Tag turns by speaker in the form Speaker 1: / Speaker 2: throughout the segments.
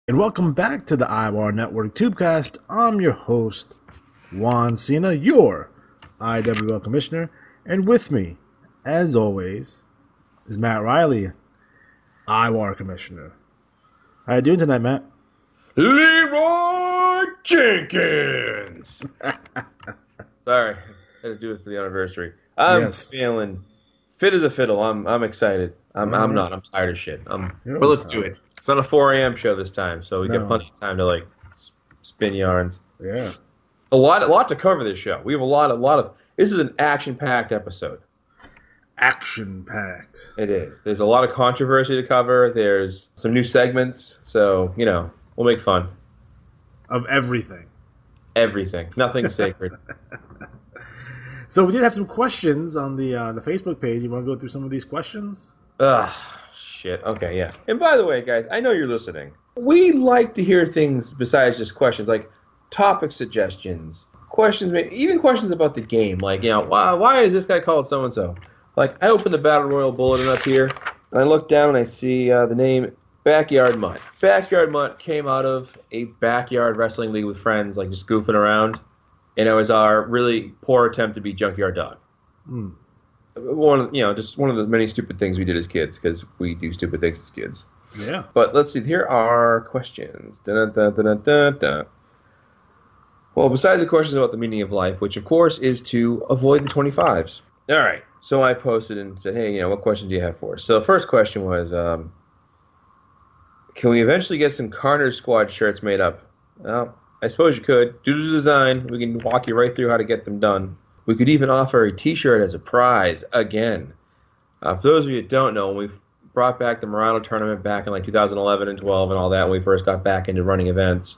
Speaker 1: And welcome back to the IWAR Network Tubeacast. I'm your host, Juan Cena, your IWAR Commissioner. And with me, as always, is Matt Riley, IWAR Commissioner. How you doing tonight, Matt?
Speaker 2: Leroy Jenkins! Sorry, I had to do it for the anniversary. I'm feeling fit as a fiddle. I'm excited. I'm not. I'm tired of shit. But let's do it. It's not a 4 a.m. show this time, so we got plenty of time to spin yarns.
Speaker 1: Yeah.
Speaker 2: A lot to cover this show. We have a lot of. This is an action-packed episode.
Speaker 1: Action-packed.
Speaker 2: It is. There's a lot of controversy to cover. There's some new segments, so we'll make fun
Speaker 1: of everything.
Speaker 2: Everything. Nothing's sacred.
Speaker 1: So we did have some questions on the Facebook page. You want to go through some of these questions?
Speaker 2: Shit. Okay, yeah. And by the way, guys, I know you're listening. We like to hear things besides just questions, like topic suggestions, questions, even questions about the game. Like, why is this guy called so-and-so? Like, I opened the Battle Royal bulletin up here, and I look down and I see the name Backyard Mutt. Backyard Mutt came out of a backyard wrestling league with friends, like just goofing around, and it was our really poor attempt to be Junkyard Dog. Just one of the many stupid things we did as kids, because we do stupid things as kids.
Speaker 1: Yeah.
Speaker 2: But let's see. Here are questions. Well, besides the questions about the meaning of life, which of course is to avoid the 25s. All right. So I posted and said, hey, what questions do you have for us? So the first question was, can we eventually get some Carnage Squad shirts made up? Well, I suppose you could. Due to the design, we can walk you right through how to get them done. We could even offer a t-shirt as a prize again. For those of you that don't know, when we brought back the Murano tournament back in 2011 and 12 and all that, when we first got back into running events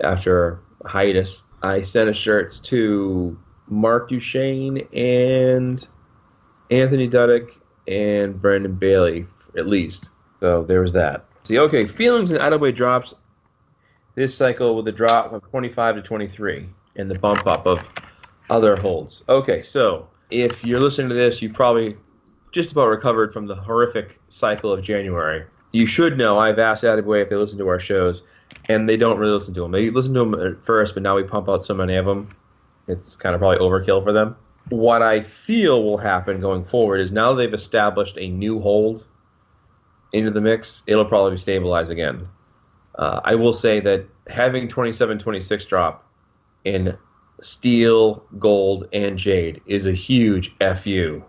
Speaker 2: after a hiatus, I sent shirts to Mark Duchesne and Anthony Duddick and Brandon Bailey, at least. So there was that. See, okay, feelings in IWA drops this cycle with a drop of 25 to 23 and the bump up of other holds. Okay, so if you're listening to this, you probably just about recovered from the horrific cycle of January. You should know I've asked IWA if they listen to our shows, and they don't really listen to them. They listen to them at first, but now we pump out so many of them, it's kind of probably overkill for them. What I feel will happen going forward is now they've established a new hold into the mix, it'll probably stabilize again. I will say that having 27-26 drop in steel, gold, and jade is a huge FU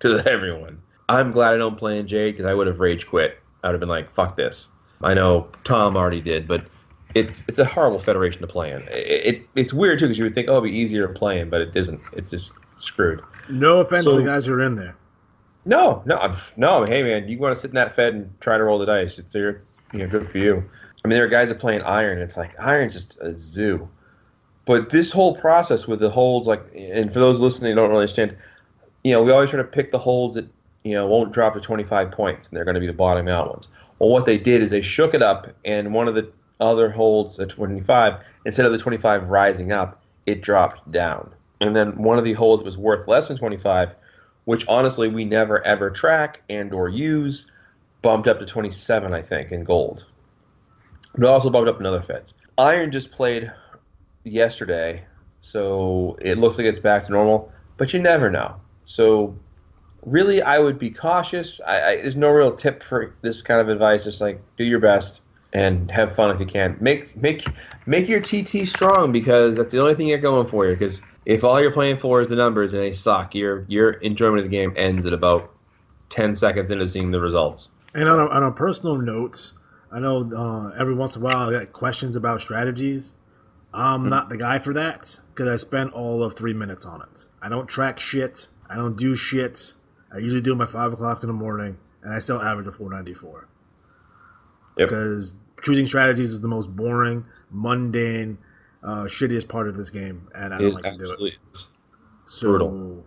Speaker 2: to everyone. I'm glad I don't play in jade because I would have rage quit. I would have been like, fuck this. I know Tom already did, but it's a horrible federation to play in. It's weird too because you would think, it'd be easier to play in, but it isn't. It's just screwed.
Speaker 1: No offense to the guys who are in there.
Speaker 2: No. Hey man, you want to sit in that Fed and try to roll the dice? It's good for you. I mean, there are guys that play in Iron. It's like Iron's just a zoo. But this whole process with the holds, and for those listening who don't really understand, we always try to pick the holds that won't drop to 25 points, and they're going to be the bottom out ones. Well, what they did is they shook it up, and one of the other holds at 25, instead of the 25 rising up, it dropped down. And then one of the holds was worth less than 25, which honestly we never ever track and or use, bumped up to 27, I think, in gold. But also bumped up in other feds. Iron just played yesterday, so it looks like it's back to normal, but you never know. So really, I would be cautious. There's no real tip for this kind of advice. Just do your best and have fun if you can. Make your TT strong, because that's the only thing you're going for here. Because if all you're playing for is the numbers and they suck, your enjoyment of the game ends at about 10 seconds into seeing the results.
Speaker 1: And on a personal note, I know every once in a while I get questions about strategies. I'm not the guy for that because I spent all of 3 minutes on it. I don't track shit. I don't do shit. I usually do them at 5 o'clock in the morning, and I still average a 494.
Speaker 2: Yep.
Speaker 1: Because choosing strategies is the most boring, mundane, shittiest part of this game, and I don't like to do it. So brutal.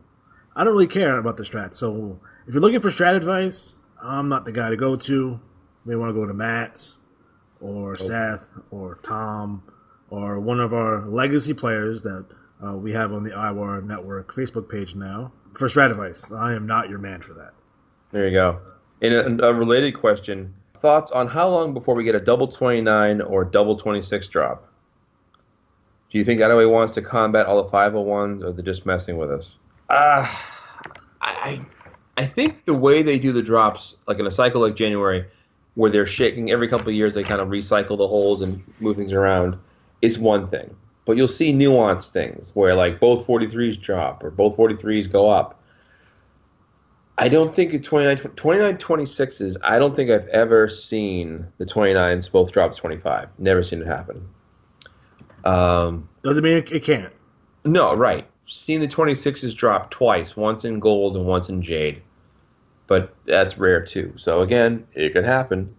Speaker 1: I don't really care about the strat. So if you're looking for strat advice, I'm not the guy to go to. You may want to go to Matt or Seth or Tom or one of our legacy players that we have on the IWAR Network Facebook page now for strat advice. I am not your man for that.
Speaker 2: There you go. In a related question, Thoughts on how long before we get a double 29 or double 26 drop? Do you think IWA wants to combat all the 501s, or they're just messing with us? I think the way they do the drops, like in a cycle like January, where they're shaking every couple of years, they kind of recycle the holes and move things around, is one thing. But you'll see nuanced things where like both 43s drop or both 43s go up. I don't think 29-26s, I don't think I've ever seen the 29s both drop to 25. Never seen it happen.
Speaker 1: Doesn't mean it can't.
Speaker 2: No, right. Seen the 26s drop twice, once in gold and once in jade. But that's rare too. So again, it could happen.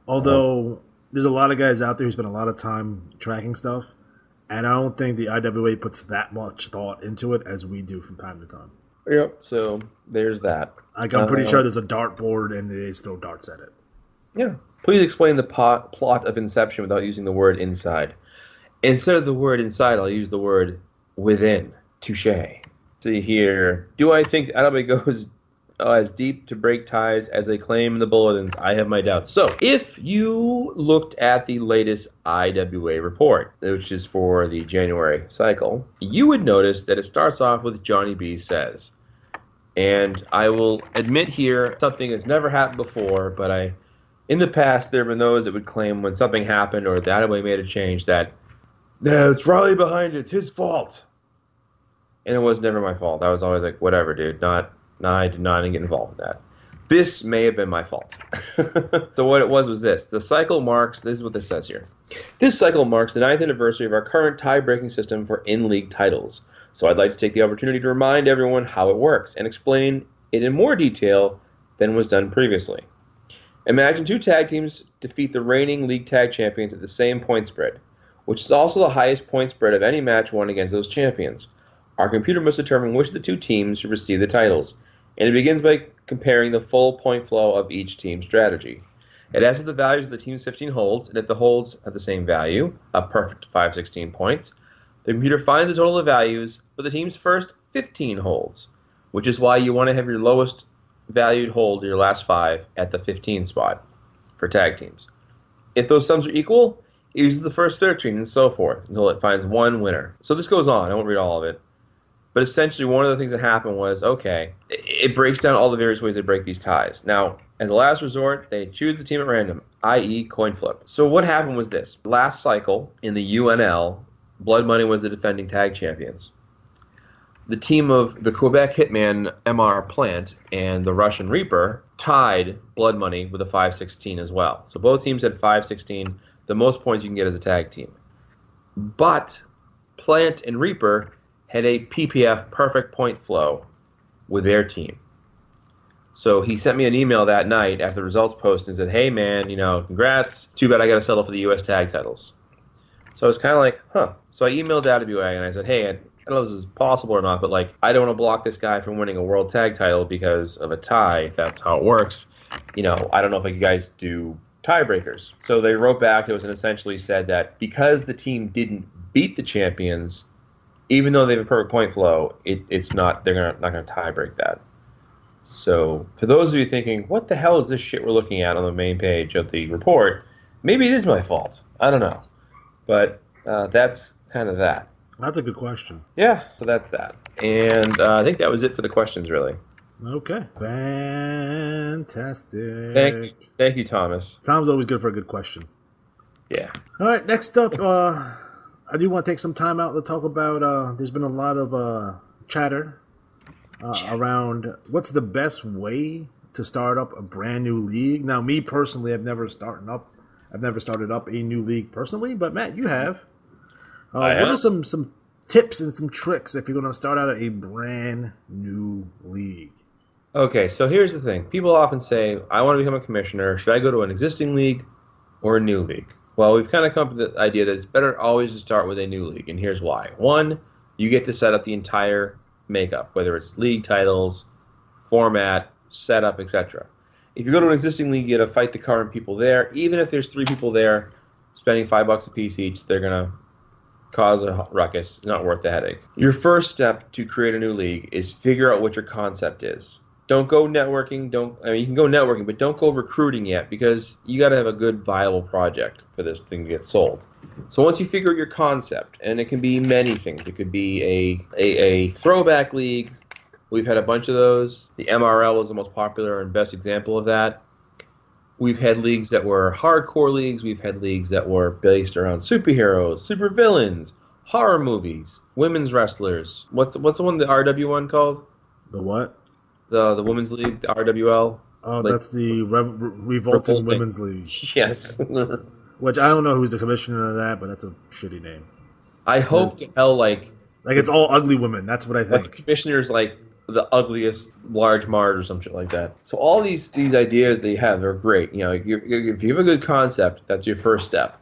Speaker 1: Although there's a lot of guys out there who spend a lot of time tracking stuff, and I don't think the IWA puts that much thought into it as we do from time to time.
Speaker 2: Yep. So there's that.
Speaker 1: Like, I'm pretty sure there's a dartboard and they just throw darts at it.
Speaker 2: Yeah. Please explain the plot of Inception without using the word inside. Instead of the word inside, I'll use the word within. Touché. See here. Do I think IWA goes as deep to break ties as they claim in the bulletins? I have my doubts. So, if you looked at the latest IWA report, which is for the January cycle, you would notice that it starts off with Johnny B says. And I will admit here something that's never happened before, but in the past there have been those that would claim when something happened or the IWA made a change that, no, it's Raleigh behind it, it's his fault. And it was never my fault. I was always like, whatever, dude. I did not get involved in that. This may have been my fault. So what it was this. The cycle marks, this is what this says here. This cycle marks the 9th anniversary of our current tie-breaking system for in-league titles. So I'd like to take the opportunity to remind everyone how it works and explain it in more detail than was done previously. Imagine 2 tag teams defeat the reigning league tag champions at the same point spread, which is also the highest point spread of any match won against those champions. Our computer must determine which of the 2 teams should receive the titles, and it begins by comparing the full point flow of each team's strategy. It adds the values of the team's 15 holds, and if the holds have the same value, a perfect 516 points, the computer finds the total of values for the team's first 15 holds, which is why you want to have your lowest valued hold, your last 5, at the 15 spot for tag teams. If those sums are equal, it uses the first 13 and so forth until it finds one winner. So this goes on. I won't read all of it. But essentially, one of the things that happened was, okay, it breaks down all the various ways they break these ties. Now, as a last resort, they choose the team at random, i.e. coin flip. So what happened was this. Last cycle, in the UNL, Blood Money was the defending tag champions. The team of the Quebec Hitman MR Plant and the Russian Reaper tied Blood Money with a 516 as well. So both teams had 516, the most points you can get as a tag team. But Plant and Reaper had a PPF, perfect point flow, with their team. So he sent me an email that night after the results post and said, hey man, congrats. Too bad I got to settle for the US tag titles. So I was kind of like, huh. So I emailed IWA and I said, hey, I don't know if this is possible or not, but I don't want to block this guy from winning a world tag title because of a tie, if that's how it works. I don't know if you guys do tiebreakers. So they wrote back to us and essentially said that because the team didn't beat the champions, even though they have a perfect point flow, it's not, they're not going to tie break that. So for those of you thinking, what the hell is this shit we're looking at on the main page of the report? Maybe it is my fault. I don't know. But that's kind of that.
Speaker 1: That's a good question.
Speaker 2: Yeah, so that's that. And I think that was it for the questions, really.
Speaker 1: Okay. Fantastic.
Speaker 2: Thank you, Thomas.
Speaker 1: Tom's always good for a good question.
Speaker 2: Yeah.
Speaker 1: All right, next up, I do want to take some time out to talk about, there's been a lot of chatter around what's the best way to start up a brand new league. Now, me personally, I've never started up a new league personally, but Matt, you have. What are some tips and some tricks if you're going to start out a brand new league?
Speaker 2: Okay, so here's the thing. People often say, I want to become a commissioner. Should I go to an existing league or a new league? Well, we've kind of come to the idea that it's better always to start with a new league, and here's why. One, you get to set up the entire makeup, whether it's league titles, format, setup, etc. If you go to an existing league, you get to fight the current people there. Even if there's 3 people there spending $5 a piece each, they're going to cause a ruckus. It's not worth the headache. Your first step to create a new league is figure out what your concept is. Don't go networking. You can go networking, but don't go recruiting yet, because you got to have a good, viable project for this thing to get sold. So once you figure out your concept, and it can be many things. It could be a throwback league. We've had a bunch of those. The MRL was the most popular and best example of that. We've had leagues that were hardcore leagues. We've had leagues that were based around superheroes, supervillains, horror movies, women's wrestlers. What's the one, the RW one called?
Speaker 1: The what?
Speaker 2: The women's league, the RWL.
Speaker 1: Oh, that's the Revolting Women's League.
Speaker 2: Yes.
Speaker 1: Which I don't know who's the commissioner of that, but that's a shitty name.
Speaker 2: I hope to hell like
Speaker 1: it's all ugly women. That's what I think.
Speaker 2: Like the commissioner's like the ugliest large mart or some shit like that. So all these ideas that you have are great. You know, if you have a good concept, that's your first step.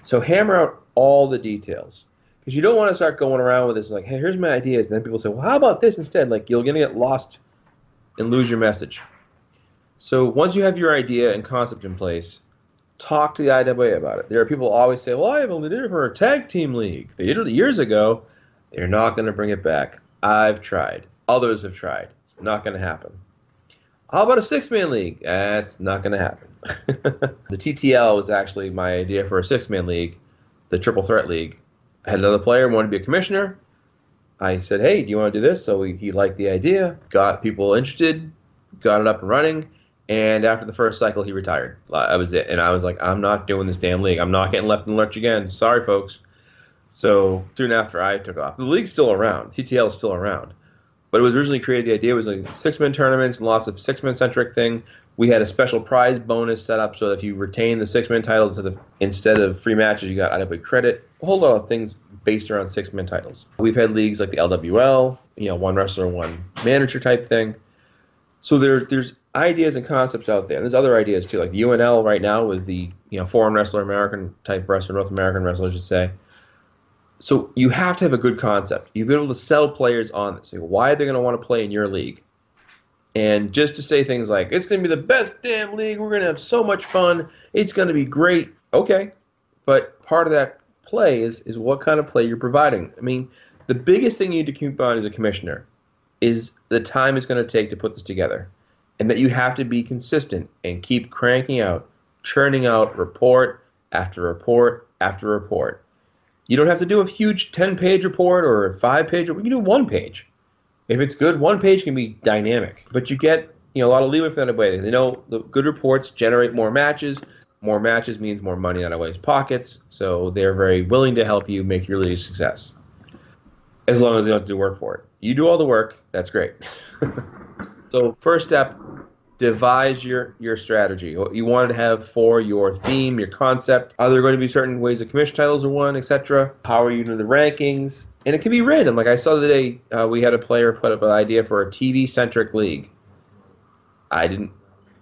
Speaker 2: So hammer out all the details. Because you don't want to start going around with this like, hey, here's my ideas, and then people say, well, how about this instead? Like, you're going to get lost and lose your message. So once you have your idea and concept in place, talk to the IWA about it. There are people who always say, well, I have only did it for a tag team league. They did it years ago. They're not going to bring it back. I've tried. Others have tried. It's not going to happen. How about a six-man league? That's not going to happen. The TTL was actually my idea for a six-man league, the Triple Threat League. I had another player who wanted to be a commissioner. I said, hey, do you want to do this? So he liked the idea, got people interested, got it up and running, and after the first cycle, he retired. That was it. And I was like, I'm not doing this damn league. I'm not getting left in the lurch again. Sorry, folks. So soon after, I took off. The league's still around. TTL is still around. But it was originally created, the idea was like six-man tournaments and lots of six-man-centric thing. We had a special prize bonus set up so that if you retain the six-man titles instead of free matches, you got IWA credit. A whole lot of things based around six-man titles. We've had leagues like the LWL, one wrestler, one manager type thing. So there's ideas and concepts out there. There's other ideas too, like the UNL right now with the foreign wrestler, American type wrestler, North American wrestler, I should say. So you have to have a good concept. You've been able to sell players on this. Why are they going to want to play in your league? And just to say things like, it's going to be the best damn league, we're going to have so much fun, it's going to be great. Okay, but part of that play is what kind of play you're providing. I mean, the biggest thing you need to keep on as a commissioner is the time it's going to take to put this together. And that you have to be consistent and keep cranking out, churning out report after report after report. You don't have to do a huge 10-page report or a 5-page report. You can do 1 page. If it's good, 1 page can be dynamic. But you get a lot of leeway for that way. They know the good reports generate more matches. More matches means more money out of IWA's pockets. So they're very willing to help you make your league a success. As long as they don't have to do work for it. You do all the work, that's great. So first step, devise your strategy. What you want to have for your theme, your concept. Are there going to be certain ways the commission titles are won, etc.? How are you doing the rankings? And it can be random. Like I saw the day we had a player put up an idea for a TV-centric league. I didn't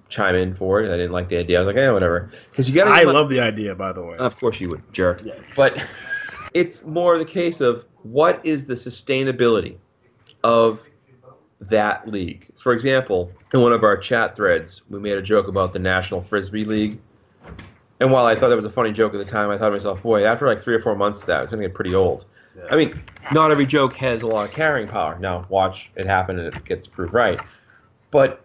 Speaker 2: chime in for it. I didn't like the idea. I was like, whatever. Because you got. I
Speaker 1: love the idea, by the way.
Speaker 2: Of course you would, jerk. Yeah. But it's more the case of what is the sustainability of that league. For example, in one of our chat threads, we made a joke about the National Frisbee League. And while I thought that was a funny joke at the time, I thought to myself, boy, after like 3 or 4 months of that, it's going to get pretty old. Yeah. I mean, not every joke has a lot of carrying power. Now, watch it happen and it gets proved right. But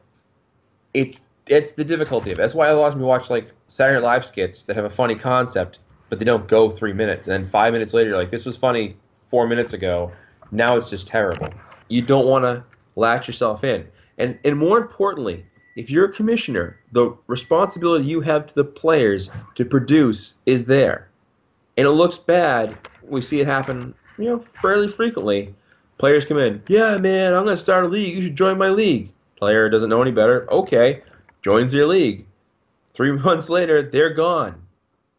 Speaker 2: it's the difficulty of it. That's why a lot of people watch like Saturday Night Live skits that have a funny concept, but they don't go 3 minutes. And then 5 minutes later, you're like, this was funny 4 minutes ago. Now it's just terrible. You don't want to latch yourself in. And more importantly, if you're a commissioner, the responsibility you have to the players to produce is there. And it looks bad. We see it happen, fairly frequently. Players come in, yeah, man, I'm going to start a league. You should join my league. Player doesn't know any better. Okay, joins your league. 3 months later, they're gone.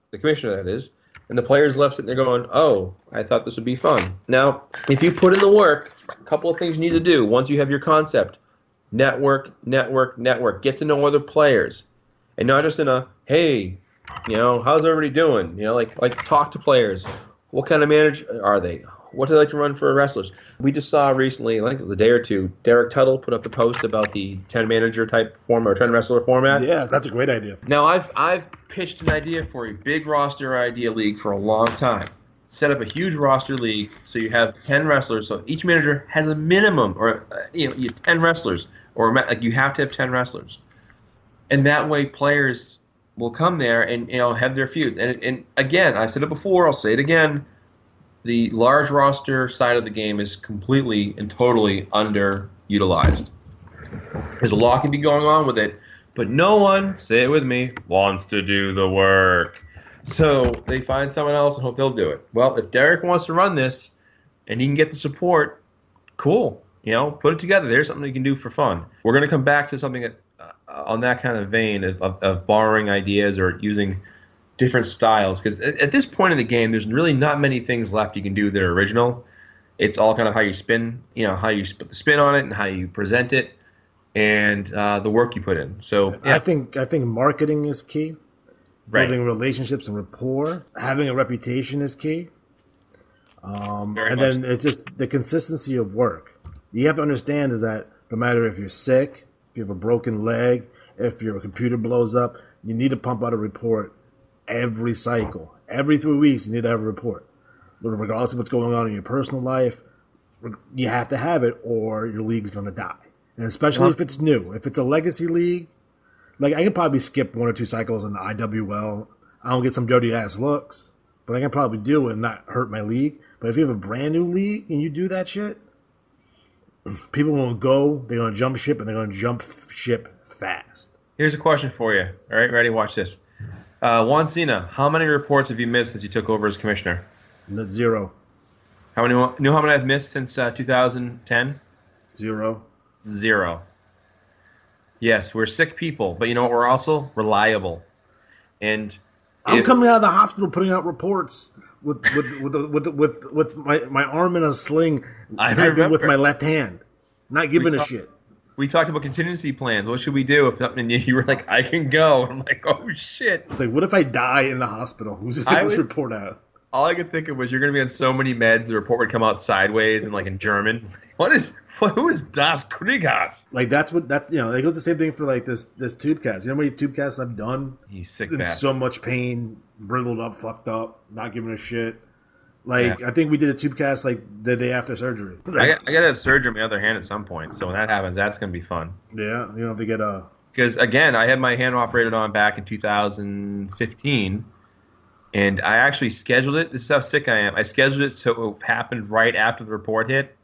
Speaker 2: The commissioner, that is. And the player's left sitting there going, oh, I thought this would be fun. Now, if you put in the work, a couple of things you need to do once you have your concept. Network. Get to know other players. And not just in a, hey, how's everybody doing? Like talk to players. What kind of manager are they? What do they like to run for wrestlers? We just saw recently, like a day or two, Derek Tuttle put up the post about the 10-manager type format or 10-wrestler format.
Speaker 1: Yeah, that's a great idea.
Speaker 2: Now, I've pitched an idea for a big roster idea league for a long time. Set up a huge roster league so you have 10 wrestlers. So each manager has a minimum, or 10 wrestlers, or like you have to have 10 wrestlers, and that way players will come there and have their feuds. And again, I said it before, I'll say it again. The large roster side of the game is completely and totally underutilized. There's a lot can be going on with it, but no one, say it with me, wants to do the work. So they find someone else and hope they'll do it. Well, if Derek wants to run this and he can get the support, cool. Put it together. There's something you can do for fun. We're going to come back to something on that kind of vein of borrowing ideas or using different styles, because at this point in the game, there's really not many things left you can do that are original. It's all kind of how you spin, how you put the spin on it and how you present it, and the work you put in. So yeah.
Speaker 1: I think marketing is key.
Speaker 2: Right.
Speaker 1: Building relationships and rapport, having a reputation is key. And then it's just the consistency of work. You have to understand is that no matter if you're sick, if you have a broken leg, if your computer blows up, you need to pump out a report every cycle. Every 3 weeks, you need to have a report. But regardless of what's going on in your personal life, you have to have it or your league's going to die. And especially if it's new. If it's a legacy league, like I can probably skip 1 or 2 cycles in the IWL. I don't get some dirty-ass looks, but I can probably do it and not hurt my league. But if you have a brand new league and you do that shit, people won't go, they're going to jump ship, and they're going to jump ship fast.
Speaker 2: Here's a question for you. All right, ready? Watch this. Juan Cena, how many reports have you missed since you took over as commissioner?
Speaker 1: 0.
Speaker 2: How many I've missed since 2010?
Speaker 1: 0.
Speaker 2: 0. Yes, we're sick people, but you know what? We're also reliable. And
Speaker 1: I'm coming out of the hospital putting out reports with my arm in a sling, typing with my left hand, not giving a shit.
Speaker 2: We talked about contingency plans. What should we do if something? You were like, I can go. I'm like, oh shit.
Speaker 1: It's like, what if I die in the hospital? Who's gonna get this report out?
Speaker 2: All I could think of was you're gonna be on so many meds. The report would come out sideways and like in German. Who is Das Kriegas?
Speaker 1: Like it goes the same thing for like this Tubeacast. You know how many Tubecasts I've done?
Speaker 2: He's sick,
Speaker 1: in so much pain, brittled up, fucked up, not giving a shit. Like I think we did a Tubeacast like the day after surgery.
Speaker 2: I gotta have surgery on my other hand at some point. So when that happens, that's gonna be fun.
Speaker 1: Yeah, you don't have to get a.
Speaker 2: Because again, I had my hand operated on back in 2015, and I actually scheduled it. This is how sick I am. I scheduled it so it happened right after the report hit.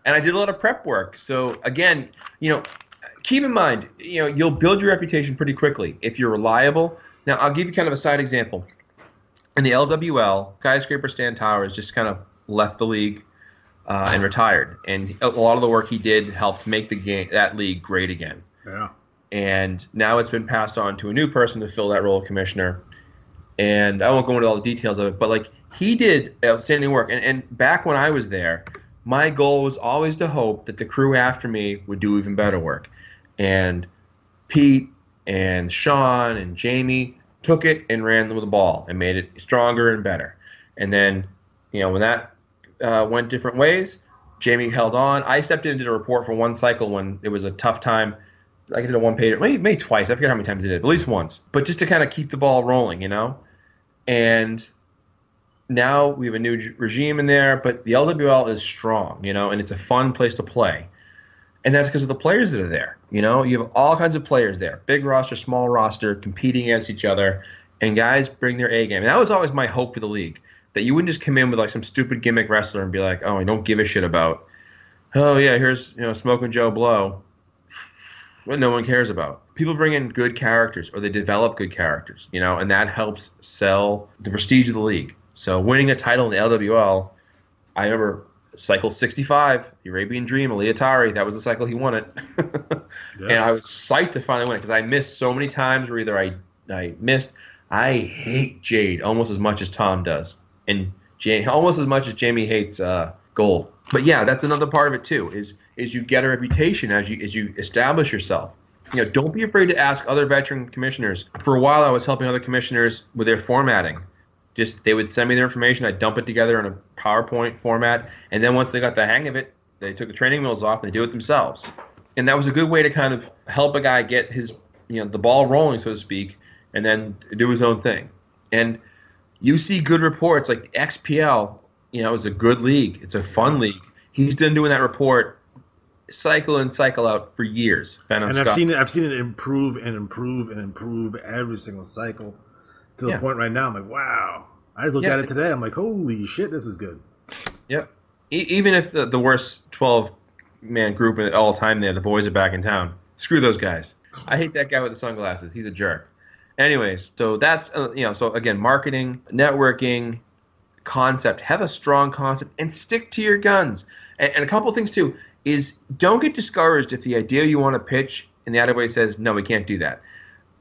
Speaker 2: And I did a lot of prep work. So again, keep in mind, you'll build your reputation pretty quickly if you're reliable. Now, I'll give you kind of a side example. In the LWL, Skyscraper Stan Towers just kind of left the league and retired. And a lot of the work he did helped make that league great again.
Speaker 1: Yeah.
Speaker 2: And now it's been passed on to a new person to fill that role of commissioner. And I won't go into all the details of it, but like he did outstanding work. And back when I was there, my goal was always to hope that the crew after me would do even better work. And Pete and Sean and Jamie took it and ran with the ball and made it stronger and better. And then, when that went different ways, Jamie held on. I stepped in and did a report for one cycle when it was a tough time. I did a one-pager, maybe twice. I forget how many times I did it, at least once. But just to kind of keep the ball rolling, And now we have a new regime in there, but the LWL is strong, and it's a fun place to play. And that's because of the players that are there. You have all kinds of players there, big roster, small roster, competing against each other, and guys bring their A game. And that was always my hope for the league, that you wouldn't just come in with like some stupid gimmick wrestler and be like, oh, I don't give a shit about, oh yeah, here's Smoking Joe Blow, what no one cares about. People bring in good characters, or they develop good characters, and that helps sell the prestige of the league. So winning a title in the LWL, I remember cycle 65, the Arabian Dream, Ali Atari, that was the cycle he won it. Yeah. And I was psyched to finally win it because I missed so many times where either I missed. I hate Jade almost as much as Tom does, and almost as much as Jamie hates Gold. But yeah, that's another part of it too, is you get a reputation as you establish yourself. Don't be afraid to ask other veteran commissioners. For a while, I was helping other commissioners with their formatting. They would send me their information, I'd dump it together in a PowerPoint format, and then once they got the hang of it, they took the training wheels off and they do it themselves. And that was a good way to kind of help a guy get his, the ball rolling, so to speak, and then do his own thing. And you see good reports, like the XPL, is a good league. It's a fun league. He's done doing that report cycle in, cycle out for years.
Speaker 1: And I've seen it improve and improve and improve every single cycle to the point right now. I'm like, wow. I just looked at it today. I'm like, holy shit, this is good.
Speaker 2: Yep. Even if the worst 12-man group at all time there, the boys are back in town. Screw those guys. I hate that guy with the sunglasses. He's a jerk. Anyways, so that's so again, marketing, networking, concept. Have a strong concept and stick to your guns. And a couple of things too is don't get discouraged if the idea you want to pitch and the IWA says no, we can't do that.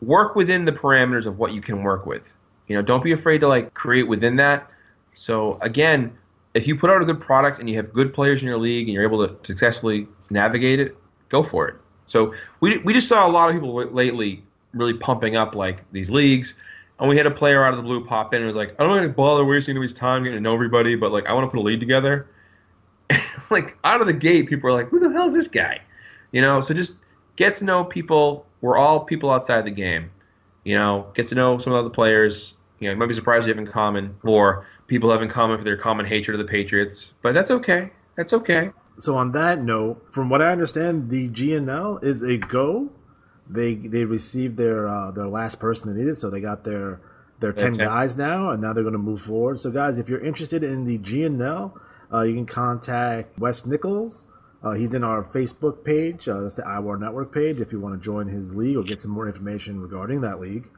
Speaker 2: Work within the parameters of what you can work with. Don't be afraid to create within that. So again, if you put out a good product and you have good players in your league and you're able to successfully navigate it, go for it. So we just saw a lot of people lately really pumping up these leagues, and we had a player out of the blue pop in and was like, I don't want to bother wasting anybody's time getting to know everybody, but I want to put a league together. Out of the gate, people are like, who the hell is this guy? So just get to know people. We're all people outside the game. Get to know some of the players. You might be surprised you have in common, or people have in common for their common hatred of the Patriots, but that's okay. That's okay.
Speaker 1: So on that note, from what I understand, the GNL is a go. They received their last person they needed, so they got their 10 guys now, and now they're going to move forward. So guys, if you're interested in the GNL, you can contact Wes Nichols. He's in our Facebook page. That's the IWAR Network page if you want to join his league or get some more information regarding that league.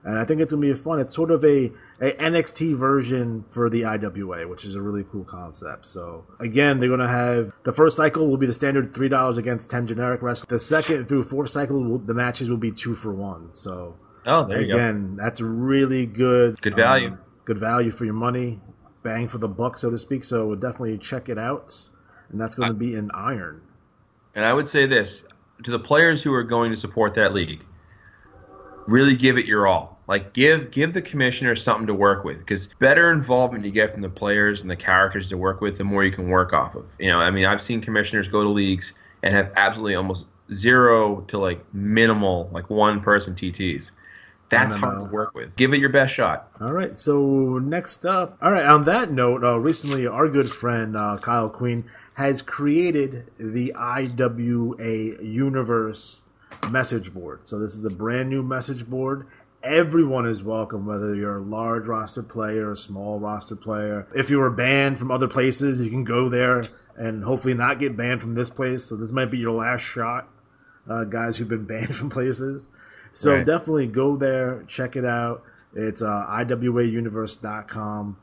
Speaker 1: And I think it's going to be fun. It's sort of a NXT version for the IWA, which is a really cool concept. So, again, they're going to have the first cycle will be the standard $3 against 10 generic wrestlers. The second through fourth cycle, the matches will be 2 for 1. So,
Speaker 2: there you go.
Speaker 1: Again, that's really good.
Speaker 2: Good value.
Speaker 1: Good value for your money. Bang for the buck, so to speak. So, definitely check it out. And that's going to be in Iron.
Speaker 2: And I would say this to the players who are going to support that league. Really give it your all. Give the commissioner something to work with, because better involvement you get from the players and the characters to work with, the more you can work off of. I've seen commissioners go to leagues and have absolutely almost zero to minimal one-person TTs. That's hard to work with. Give it your best shot.
Speaker 1: All right, so next up. All right, on that note, recently our good friend Kyle Queen has created the IWA Universe message board. So this is a brand new message board. Everyone is welcome, whether you're a large roster player, a small roster player. If you were banned from other places, you can go there and hopefully not get banned from this place. So this might be your last shot, guys who've been banned from places. So definitely go there, check it out. It's iwauniverse.com.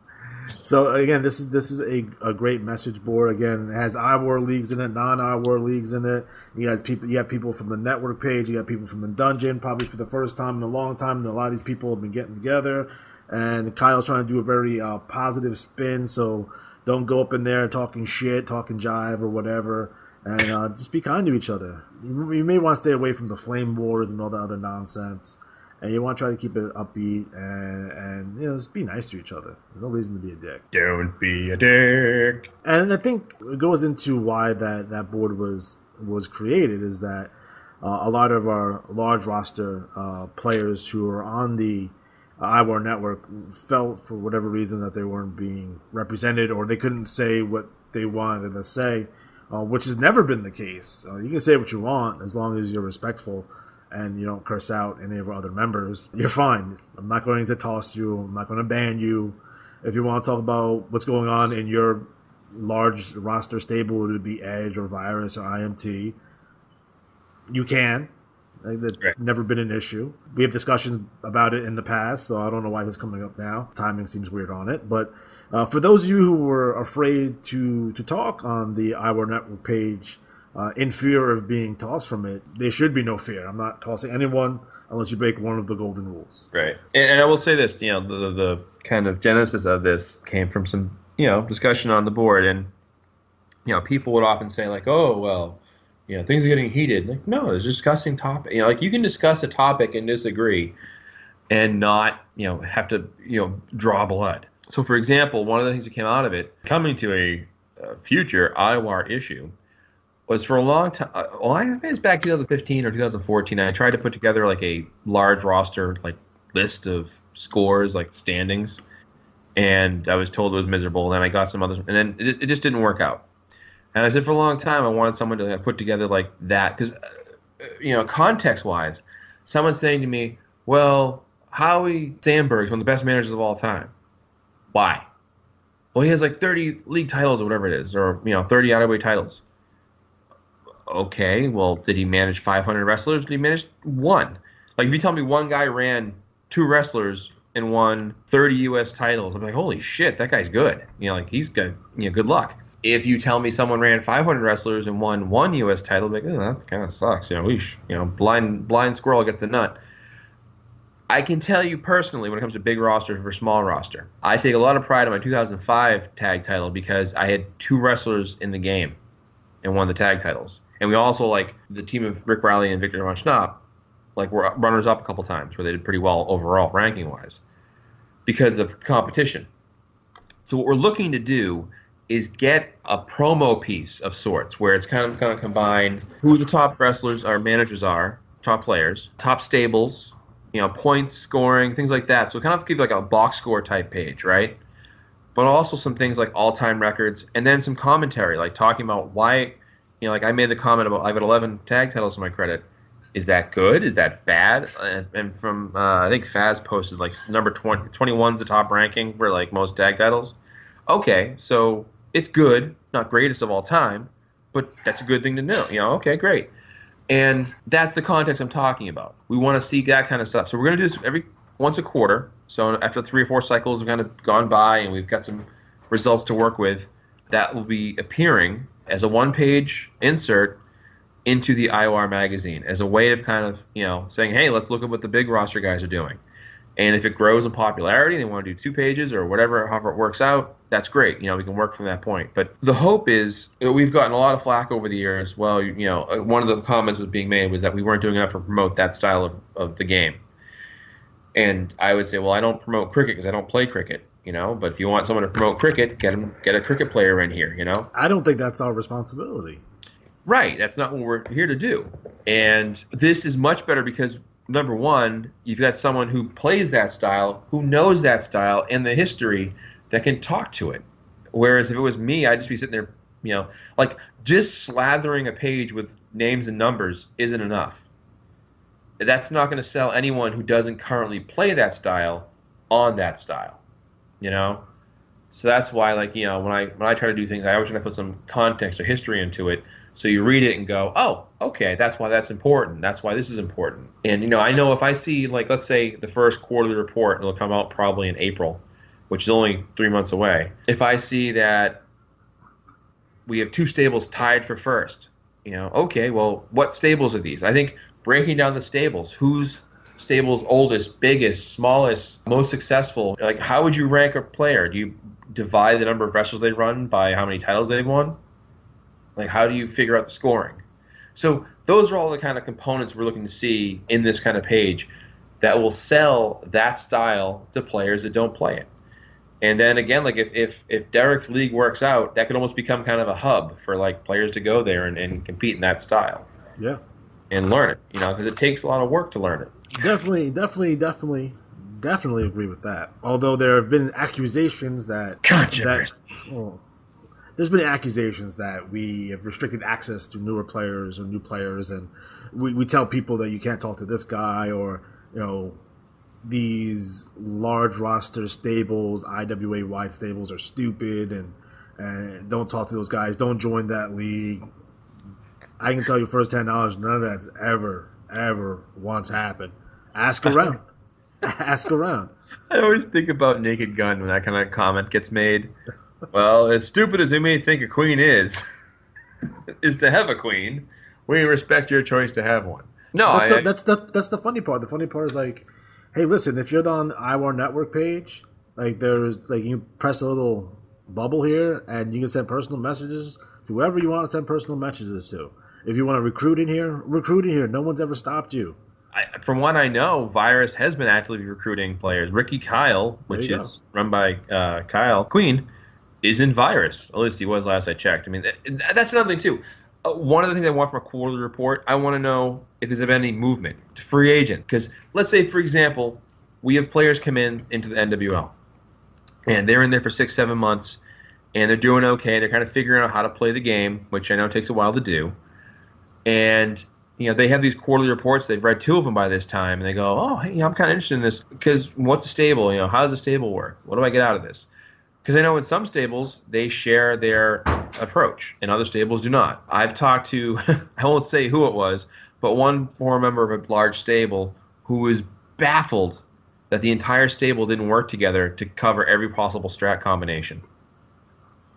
Speaker 1: So again, this is a great message board. Again, it has IWAR leagues in it, non-IWAR leagues in it. You have people from the network page. You got people from the dungeon, probably for the first time in a long time. And a lot of these people have been getting together. And Kyle's trying to do a very positive spin. So don't go up in there talking shit, talking jive or whatever. And just be kind to each other. You may want to stay away from the flame wars and all the other nonsense. And you want to try to keep it upbeat and just be nice to each other. There's no reason to be a dick.
Speaker 2: Don't be a dick.
Speaker 1: And I think it goes into why that board was created is that a lot of our large roster players who are on the IWAR network felt for whatever reason that they weren't being represented or they couldn't say what they wanted to say, which has never been the case. You can say what you want as long as you're respectful and you don't curse out any of our other members, you're fine. I'm not going to toss you. I'm not going to ban you. If you want to talk about what's going on in your large roster stable, it would be Edge or Virus or IMT. You can. That's never been an issue. We have discussions about it in the past, so I don't know why this is coming up now. Timing seems weird on it. But for those of you who were afraid to talk on the IWAR Network page, in fear of being tossed from it, there should be no fear. I'm not tossing anyone unless you break one of the golden rules.
Speaker 2: Right. And I will say this, the kind of genesis of this came from some, discussion on the board. And, people would often say oh, well, things are getting heated. No, it's discussing topic. You can discuss a topic and disagree and not, have to, draw blood. So, for example, one of the things that came out of it, coming to a future IWAR issue, was for a long time. Well, I think it's back 2015 or 2014. I tried to put together a large roster list of scores, standings, and I was told it was miserable. And then I got some others, and then it just didn't work out. And I said for a long time I wanted someone to put together like that because, context-wise, someone's saying to me, well, Howie Sandberg's one of the best managers of all time. Why? Well, he has like 30 league titles or whatever it is, or 30 IWA titles. Okay, well, did he manage 500 wrestlers? Did he manage one? Like, if you tell me one guy ran 2 wrestlers and won 30 U.S. titles, I'm like, holy shit, that guy's good. Like, he's good. Good luck. If you tell me someone ran 500 wrestlers and won 1 U.S. title, I'm like, oh, that kind of sucks. Blind squirrel gets a nut. I can tell you personally, when it comes to big roster versus small roster, I take a lot of pride in my 2005 tag title because I had 2 wrestlers in the game and won the tag titles. And we also, like, the team of Rick Riley and Victor Von Schnapp, like, were runners-up a couple times where they did pretty well overall ranking-wise because of competition. So what we're looking to do is get a promo piece of sorts where it's kind of going to combine who the top wrestlers or managers are, top players, top stables, points, scoring, things like that. So kind of give like a box score type page, right? But also some things like all-time records, and then some commentary, like talking about why, like I made the comment about I've got 11 tag titles to my credit. Is that good? Is that bad? And from, I think Faz posted like number 21's the top ranking for like most tag titles. Okay, so it's good, not greatest of all time, but that's a good thing to know. Okay, great. And that's the context I'm talking about. We want to see that kind of stuff. So we're going to do this every once a quarter. So after 3 or 4 cycles have kind of gone by and we've got some results to work with, that will be appearing as a 1-page insert into the IWAR magazine as a way of kind of, saying, hey, let's look at what the big roster guys are doing. And if it grows in popularity and they want to do 2 pages or whatever, however it works out, that's great. We can work from that point. But the hope is that we've gotten a lot of flack over the years. Well, one of the comments that was being made was that we weren't doing enough to promote that style of the game. And I would say, well, I don't promote cricket because I don't play cricket, But if you want someone to promote cricket, get a cricket player in here,
Speaker 1: I don't think that's our responsibility.
Speaker 2: Right. That's not what we're here to do. And this is much better because, number one, you've got someone who plays that style, who knows that style and the history that can talk to it. Whereas if it was me, I'd just be sitting there, like just slathering a page with names and numbers isn't enough. That's not going to sell anyone who doesn't currently play that style on that style, So that's why, like, when I try to do things, I always try to put some context or history into it. So you read it and go, oh, okay, that's why that's important. That's why this is important. And, I know if I see, like, let's say the first quarterly report, and it'll come out probably in April, which is only 3 months away. If I see that we have 2 stables tied for first, okay, well, what stables are these? I think breaking down the stables, whose stable's oldest, biggest, smallest, most successful, like how would you rank a player? Do you divide the number of wrestlers they run by how many titles they've won? Like, how do you figure out the scoring? So those are all the kind of components we're looking to see in this kind of page that will sell that style to players that don't play it. And then again, like if Derek's league works out, that could almost become kind of a hub for like players to go there and compete in that style.
Speaker 1: Yeah.
Speaker 2: And learn it, because it takes a lot of work to learn it.
Speaker 1: Definitely agree with that. Although there have been accusations that there's been accusations that we have restricted access to newer players or new players, and we tell people that you can't talk to this guy, or these large roster stables, IWA wide stables, are stupid, and don't talk to those guys. Don't join that league. I can tell you firsthand knowledge, none of that's ever once happened. Ask around. Ask around.
Speaker 2: I always think about Naked Gun when that kind of comment gets made. Well, as stupid as we may think a queen is to have a queen, we respect your choice to have one. No,
Speaker 1: that's the funny part. The funny part is like, hey, listen, if you're on the IWAR network page, like there's like you press a little bubble here, and you can send personal messages to whoever you want to send personal messages to. If you want to recruit in here. No one's ever stopped you.
Speaker 2: From what I know, Virus has been actively recruiting players. Ricky Kyle, which is run by Kyle Queen, is in Virus. At least he was last I checked. I mean, that's another thing, too. One of the things I want from a quarterly report, I want to know if there's been any movement. Free agent. Because let's say, for example, we have players come into the NWL, and they're in there for 6-7 months, and they're doing okay. They're kind of figuring out how to play the game, which I know takes a while to do. And they have these quarterly reports. They've read 2 of them by this time, and they go, "Oh, hey, I'm kind of interested in this because what's a stable? How does a stable work? What do I get out of this?" Because I know in some stables they share their approach, and other stables do not. I've talked to, I won't say who it was, but one former member of a large stable who was baffled that the entire stable didn't work together to cover every possible strat combination.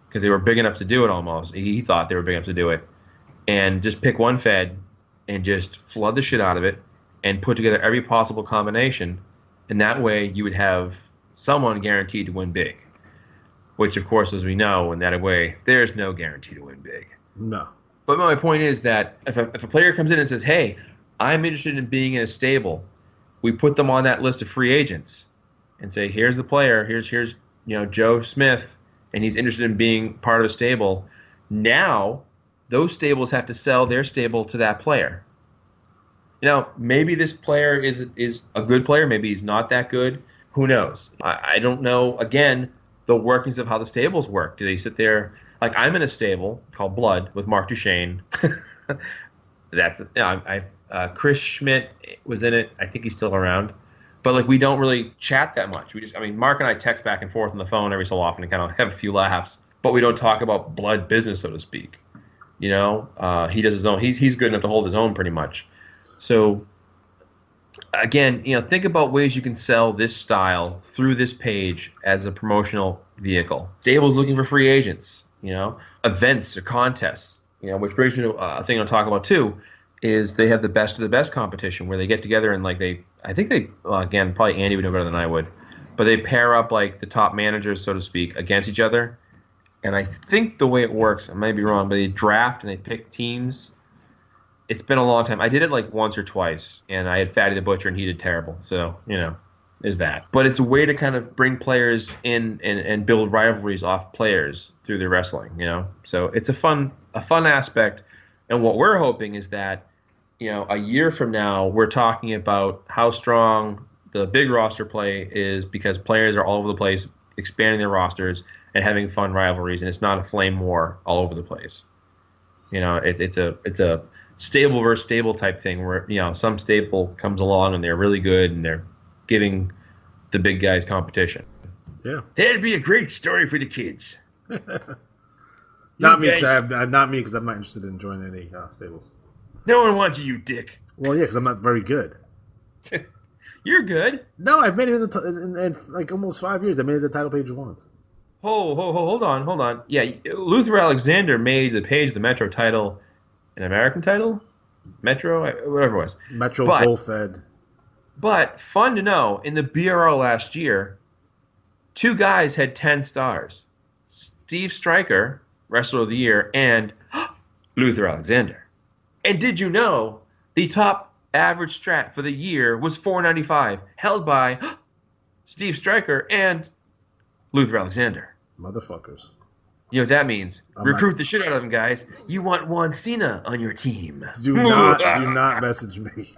Speaker 2: Because they were big enough to do it almost. He thought they were big enough to do it. And just pick one Fed and just flood the shit out of it and put together every possible combination. And that way you would have someone guaranteed to win big. Which, of course, as we know, in that way, there's no guarantee to win big.
Speaker 1: No.
Speaker 2: But my point is that if a player comes in and says, hey, I'm interested in being in a stable, we put them on that list of free agents and say, here's the player, here's Joe Smith, and he's interested in being part of a stable. Now, those stables have to sell their stable to that player. Maybe this player is a good player, maybe he's not that good. Who knows? I don't know, again, the workings of how the stables work. Do they sit there? Like, I'm in a stable called Blood with Mark Duchesne. That's Chris Schmidt was in it. I think he's still around. But we don't really chat that much. Mark and I text back and forth on the phone every so often and kind of have a few laughs. But we don't talk about Blood business, so to speak. He does his own. He's good enough to hold his own pretty much. So again, think about ways you can sell this style through this page as a promotional vehicle. Stables looking for free agents, events or contests, which brings me to a thing I'll talk about too, is they have the best of the best competition where they get together and again, probably Andy would know better than I would, but they pair up the top managers, so to speak, against each other. And I think the way it works, I might be wrong, but they draft and they pick teams. It's been a long time. I did it once or twice, and I had Fatty the Butcher, and he did terrible. So, is that. But it's a way to kind of bring players in and build rivalries off players through their wrestling, So it's a fun aspect. And what we're hoping is that, a year from now, we're talking about how strong the big roster play is because players are all over the place, expanding their rosters and having fun rivalries, and it's not a flame war all over the place. It's a stable versus stable type thing where some stable comes along and they're really good and they're giving the big guys competition.
Speaker 1: Yeah,
Speaker 2: that'd be a great story for the kids.
Speaker 1: Not me, because I'm not interested in joining any stables.
Speaker 2: No one wants you, dick.
Speaker 1: Well, yeah, because I'm not very good.
Speaker 2: You're good.
Speaker 1: No, I've made it in almost 5 years. I made it the title page once.
Speaker 2: Hold on. Yeah, Luther Alexander made the page the Metro title. An American title? Metro? Whatever it was.
Speaker 1: Metro Bullfed.
Speaker 2: But fun to know, in the BRO last year, 2 guys had 10 stars. Steve Stryker, Wrestler of the Year, and Luther Alexander. And did you know the top average strat for the year was $4.95, held by Steve Stryker and Luther Alexander.
Speaker 1: Motherfuckers.
Speaker 2: You know what that means? Recruit the shit out of them, guys. You want Juan Cena on your team.
Speaker 1: Do not message me.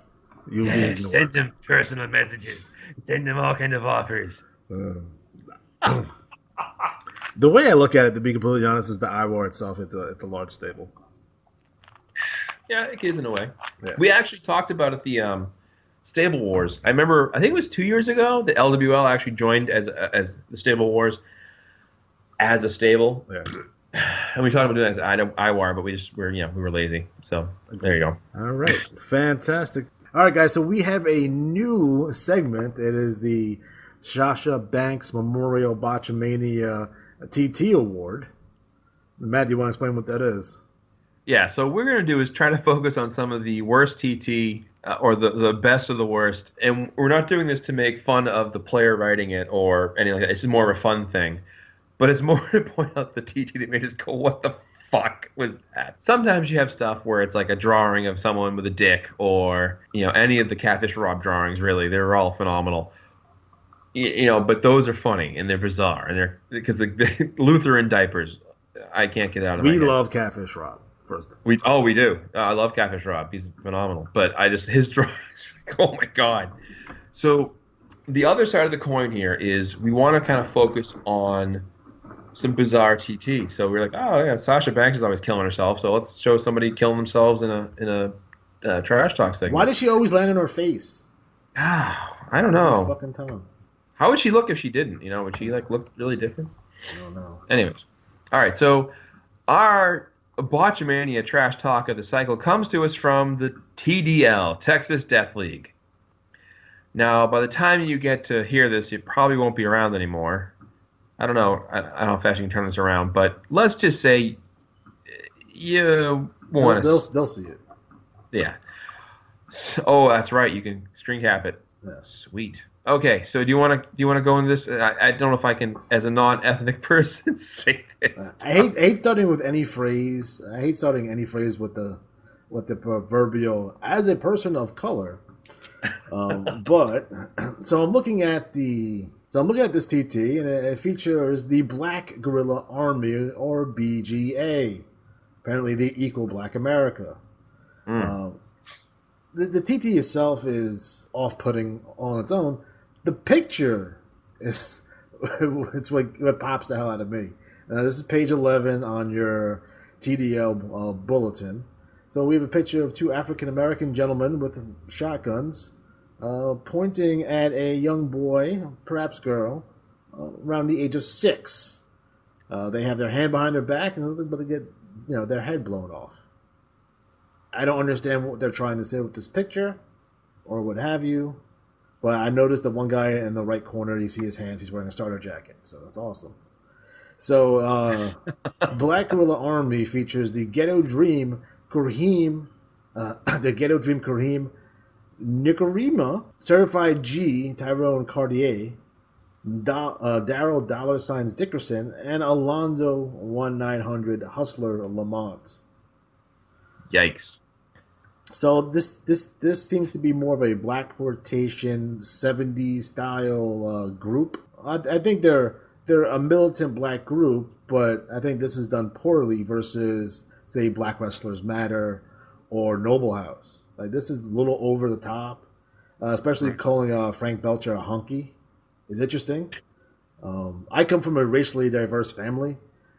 Speaker 2: Send them personal messages. Send them all kind of offers.
Speaker 1: The way I look at it, to be completely honest, is the IWAR itself. It's a large stable.
Speaker 2: Yeah, it is in a way.
Speaker 1: Yeah.
Speaker 2: We actually talked about it at the Stable Wars. I remember, I think it was 2 years ago, the LWL actually joined as the Stable Wars as a stable.
Speaker 1: Yeah.
Speaker 2: And we talked about doing it as IWAR, but we were lazy. So there you go.
Speaker 1: All right. Fantastic. All right, guys. So we have a new segment. It is the Sasha Banks Memorial Botchamania TT Award. Matt, do you want to explain what that is?
Speaker 2: Yeah, so what we're going to do is try to focus on some of the worst TT or the best of the worst. And we're not doing this to make fun of the player writing it or anything like that. It's more of a fun thing. But it's more to point out the TT that made us go, what the fuck was that? Sometimes you have stuff where it's like a drawing of someone with a dick or, any of the Catfish Rob drawings, really. They're all phenomenal. But those are funny and they're bizarre. And they're because the Luther in diapers, I can't get out of my head.
Speaker 1: We love Catfish Rob.
Speaker 2: We do. I love Catfish Rob. He's phenomenal. But his drawings, oh my God. So the other side of the coin here is we want to kind of focus on some bizarre TT. So we're like, oh yeah, Sasha Banks is always killing herself. So let's show somebody killing themselves in a trash talk
Speaker 1: Why
Speaker 2: segment.
Speaker 1: does she always land on her face?
Speaker 2: Ah, I don't
Speaker 1: Every
Speaker 2: know.
Speaker 1: fucking time.
Speaker 2: How would she look if she didn't? Would she like look really different?
Speaker 1: I don't know.
Speaker 2: Anyways, all right. So our Botchamania trash talk of the cycle comes to us from the TDL, Texas Death League. Now, by the time you get to hear this, it probably won't be around anymore. I don't know. I don't know how fast you can turn this around, but let's just say you want
Speaker 1: They'll
Speaker 2: to.
Speaker 1: see it.
Speaker 2: Yeah. Oh, that's right. You can screen cap it.
Speaker 1: Yeah.
Speaker 2: Sweet. Okay, so do you want to go into this? I don't know if I can, as a non-ethnic person, say this.
Speaker 1: I hate starting with any phrase. I hate starting any phrase with the proverbial as a person of color. But so I'm looking at this TT, and it features the Black Guerrilla Army, or BGA. Apparently, they equal Black America. The TT itself is off-putting on its own. The picture is it's what pops the hell out of me. This is page 11 on your TDL bulletin. So we have a picture of two African-American gentlemen with shotguns pointing at a young boy, perhaps girl, around the age of 6. They have their hand behind their back and they're about to get their head blown off. I don't understand what they're trying to say with this picture or what have you. But I noticed that one guy in the right corner, you see his hands, he's wearing a starter jacket. So that's awesome. So Black Guerrilla Army features the Ghetto Dream Kareem, Nicarima, Certified G, Tyrone Cartier, Daryl Dollar Signs Dickerson, and Alonzo 1900 Hustler Lamont.
Speaker 2: Yikes.
Speaker 1: So this seems to be more of a blaxploitation 70s style group. I think they're a militant black group, but I think this is done poorly versus, say, Black Wrestlers Matter or Noble House. Like, this is a little over the top, especially calling Frank Belcher a hunky is interesting. I come from a racially diverse family,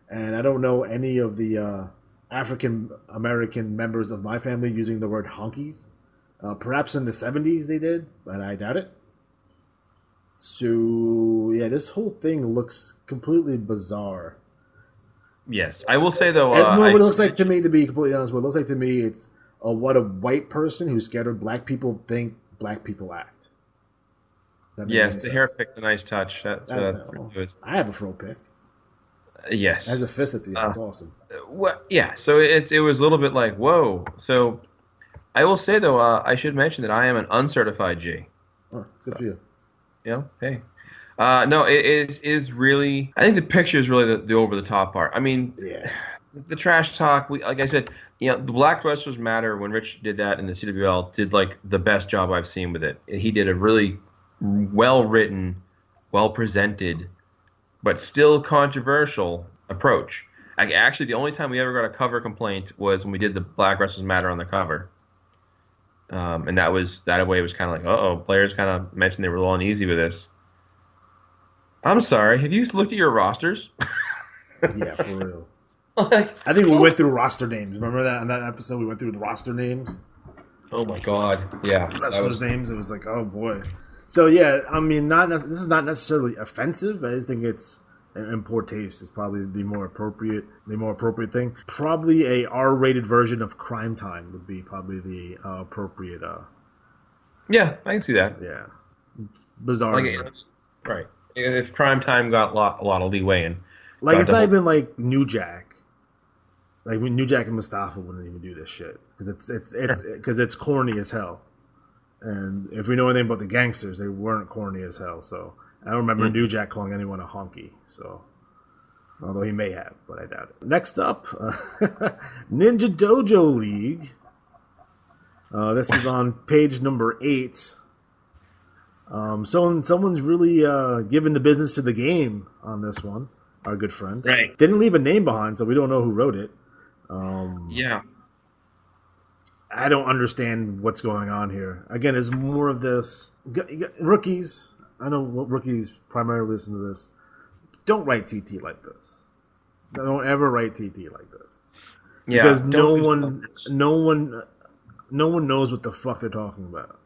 Speaker 1: and I don't know any of the African American members of my family using the word honkies. Perhaps in the 70s they did, but I doubt it. So, yeah, this whole thing looks completely bizarre.
Speaker 2: Yes, I will say, though...
Speaker 1: what it looks like to me, to be completely honest, what it looks like to me, it's what a white person who's scared of black people think black people act.
Speaker 2: Yes, the hair pick's a nice touch. I
Speaker 1: have a fro pick.
Speaker 2: Yes.
Speaker 1: It has a fist at the end. It's awesome.
Speaker 2: Well, yeah, so it was a little bit like, whoa. So I will say, though, I should mention that I am an uncertified G.
Speaker 1: Oh, it's good for you.
Speaker 2: Hey. No, it is really... I think the picture is really the over-the-top part. I mean,
Speaker 1: yeah.
Speaker 2: The trash talk, like I said, the Black Wrestlers Matter, when Rich did that in the CWL, did, like, the best job I've seen with it. He did a really well-written, well-presented, but still controversial approach. Actually, the only time we ever got a cover complaint was when we did the Black Wrestlers Matter on the cover. And that way it was kind of like, players kind of mentioned they were a little uneasy with this. I'm sorry, have you looked at your rosters?
Speaker 1: Yeah, for real. I think we went through roster names. Remember that on that episode we went through the roster names?
Speaker 2: Oh my god, yeah.
Speaker 1: Wrestlers' names, it was like, oh boy. So yeah, I mean, this is not necessarily offensive, but I just think it's in poor taste. It's probably the more appropriate thing. Probably a R-rated version of Crime Time would be probably the appropriate.
Speaker 2: Yeah, I can see that.
Speaker 1: Yeah, bizarre.
Speaker 2: Right. If Crime Time got a lot of leeway in.
Speaker 1: Like, it's not even like New Jack. Like, New Jack and Mustafa wouldn't even do this shit because it's corny as hell. And if we know anything about the gangsters, they weren't corny as hell. So I don't remember New Jack calling anyone a honky. So, although he may have, but I doubt it. Next up, Ninja Dojo League. This is on page number 8. Someone's really giving the business to the game on this one. Our good friend.
Speaker 2: Right.
Speaker 1: Didn't leave a name behind, so we don't know who wrote it.
Speaker 2: Yeah.
Speaker 1: I don't understand what's going on here. Again, it's more of this. You got rookies. I know what rookies primarily listen to this. don't write TT like this. Don't ever write TT like this.
Speaker 2: Yeah,
Speaker 1: because no one knows what the fuck they're talking about.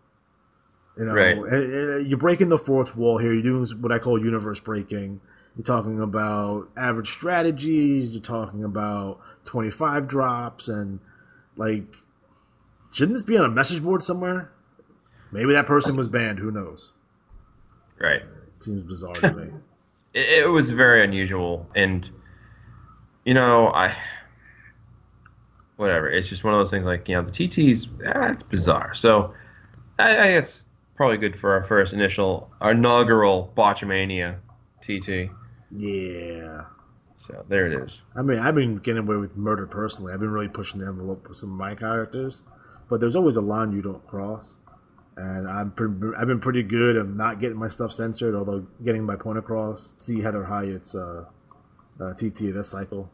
Speaker 1: You know,
Speaker 2: right.
Speaker 1: You're breaking the fourth wall here. You're doing what I call universe breaking. You're talking about average strategies. You're talking about 25 drops and like, shouldn't this be on a message board somewhere? Maybe that person was banned. Who knows?
Speaker 2: Right.
Speaker 1: It seems bizarre to me.
Speaker 2: It was very unusual, and whatever. It's just one of those things. Like the TTs, it's bizarre. So I it's probably good for our inaugural Botchamania TT.
Speaker 1: Yeah.
Speaker 2: So there it is.
Speaker 1: I mean, I've been getting away with murder personally. I've been really pushing the envelope with some of my characters, but there's always a line you don't cross. And I've been pretty good at not getting my stuff censored, although getting my point across. See Heather Hyatt's TT this cycle.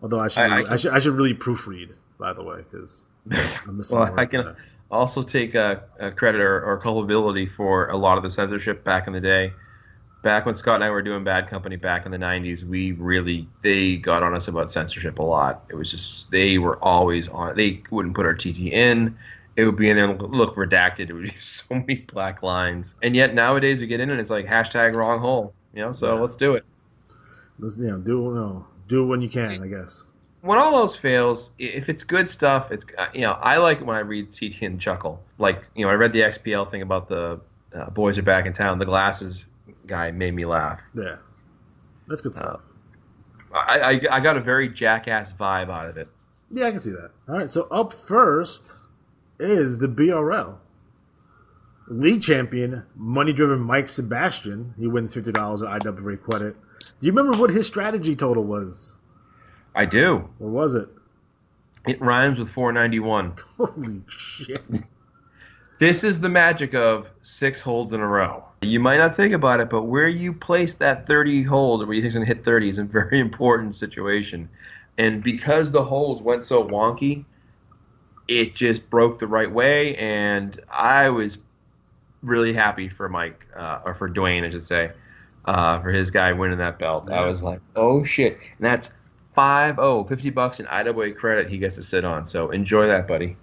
Speaker 1: Although I should really proofread, by the way, because I'm missing words.
Speaker 2: I can also take credit or culpability for a lot of the censorship back in the day. Back when Scott and I were doing Bad Company back in the 90s, they got on us about censorship a lot. It was just, they were always on it. They wouldn't put our TT in. It would be in there and look redacted. It would be so many black lines. And yet nowadays we get in and it's like hashtag wrong hole. So let's do it.
Speaker 1: Let's do it when you can, I guess.
Speaker 2: When all else fails, if it's good stuff, it's I like it when I read TT and chuckle. Like I read the XPL thing about the boys are back in town. The glasses guy made me laugh.
Speaker 1: Yeah, that's good stuff.
Speaker 2: I got a very Jackass vibe out of it.
Speaker 1: Yeah, I can see that. All right, so up first is the BRL. League champion, money-driven Mike Sebastian. He wins $50 at IWA credit. Do you remember what his strategy total was?
Speaker 2: I do.
Speaker 1: What was it?
Speaker 2: It rhymes with 491.
Speaker 1: Holy shit.
Speaker 2: This is the magic of 6 holds in a row. You might not think about it, but where you place that 30 hold, or where you think it's going to hit 30, is a very important situation. And because the holds went so wonky, it just broke the right way, and I was really happy for Mike, or for Dwayne, I should say, for his guy winning that belt. Yeah. I was like, oh shit. And that's $50 in IWA credit he gets to sit on. So enjoy that, buddy.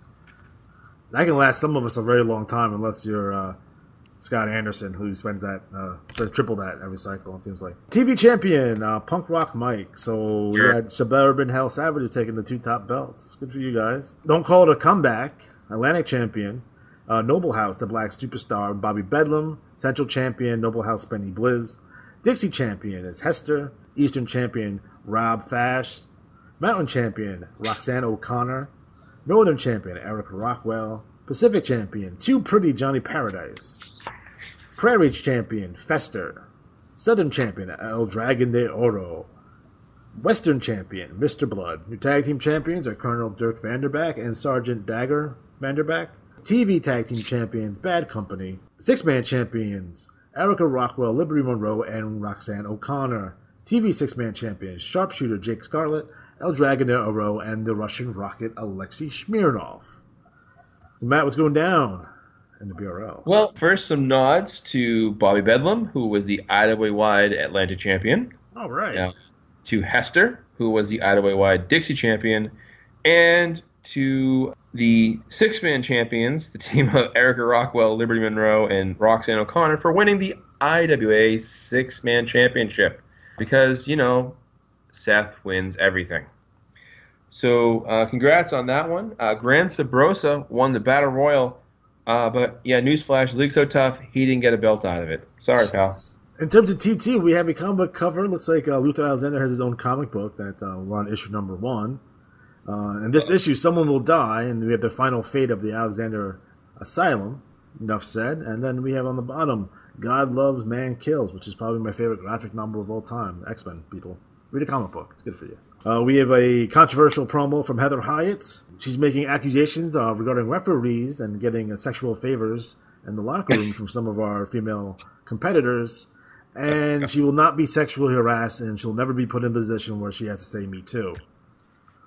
Speaker 1: That can last some of us a very long time, unless you're Scott Anderson, who spends that triple that every cycle, it seems like. TV champion, Punk Rock Mike. So sure. We had Suburban Hell Savages taking the 2 top belts. Good for you guys. Don't call it a comeback. Atlantic champion, Noble House, the Black Superstar, Bobby Bedlam. Central champion, Noble House, Benny Blizz. Dixie champion is Hester. Eastern champion, Rob Fash. Mountain champion, Roxanne O'Connor. Northern champion, Erica Rockwell. Pacific champion, Too Pretty Johnny Paradise. Prairie champion, Fester. Southern champion, El Dragon de Oro. Western champion, Mr. Blood. Your tag team champions are Colonel Dirk Vanderback and Sergeant Dagger Vanderback. TV tag team champions, Bad Company. 6-man champions, Erica Rockwell, Liberty Monroe, and Roxanne O'Connor. TV 6-man champions, Sharpshooter Jake Scarlett, El Dragon de Oro, and the Russian Rocket Alexei Smirnov. So, Matt, what's going down in the BRL?
Speaker 2: Well, first, some nods to Bobby Bedlam, who was the IWA-wide Atlantic champion.
Speaker 1: All right.
Speaker 2: To Hester, who was the IWA-wide Dixie champion. And to the 6-man champions, the team of Erica Rockwell, Liberty Monroe, and Roxanne O'Connor, for winning the IWA 6-man championship. Because, Seth wins everything. So, congrats on that one. Gran Sabrosa won the Battle Royal. But, yeah, newsflash, league's so tough, he didn't get a belt out of it. Sorry, pal.
Speaker 1: In terms of TT, we have a comic book cover. Looks like Luther Alexander has his own comic book. That's we're on issue number 1. In this issue, someone will die, and we have the final fate of the Alexander Asylum. Enough said. And then we have on the bottom, God Loves, Man Kills, which is probably my favorite graphic novel of all time. X-Men, people. Read a comic book. It's good for you. We have a controversial promo from Heather Hyatt. She's making accusations regarding referees and getting sexual favors in the locker room from some of our female competitors. And she will not be sexually harassed, and she'll never be put in a position where she has to say me too.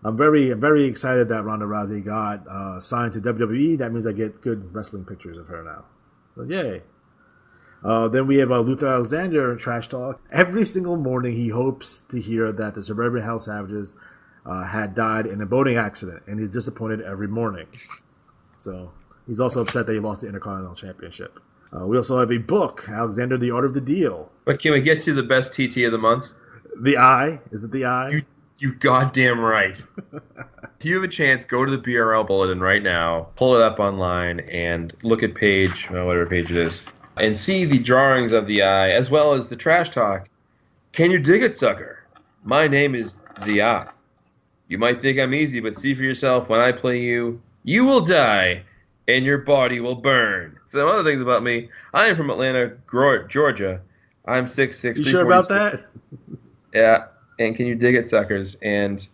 Speaker 1: I'm very excited that Ronda Rousey got signed to WWE. That means I get good wrestling pictures of her now. So, yay. Then we have Luther Alexander in Trash Talk. Every single morning, he hopes to hear that the Suburban Hell Savages had died in a boating accident, and he's disappointed every morning. So he's also upset that he lost the Intercontinental Championship. We also have a book, Alexander, The Art of the Deal.
Speaker 2: But can we get to the best TT of the month?
Speaker 1: The Eye? Is it the Eye?
Speaker 2: You goddamn right. If you have a chance, go to the BRL Bulletin right now, pull it up online, and look at page, whatever page it is, and see the drawings of the Eye, as well as the Trash Talk. Can you dig it, sucker? My name is the Eye. You might think I'm easy, but see for yourself, when I play you, you will die, and your body will burn. Some other things about me. I am from Atlanta, Georgia. I'm 6'6".
Speaker 1: You sure about that?
Speaker 2: Yeah. And can you dig it, suckers? And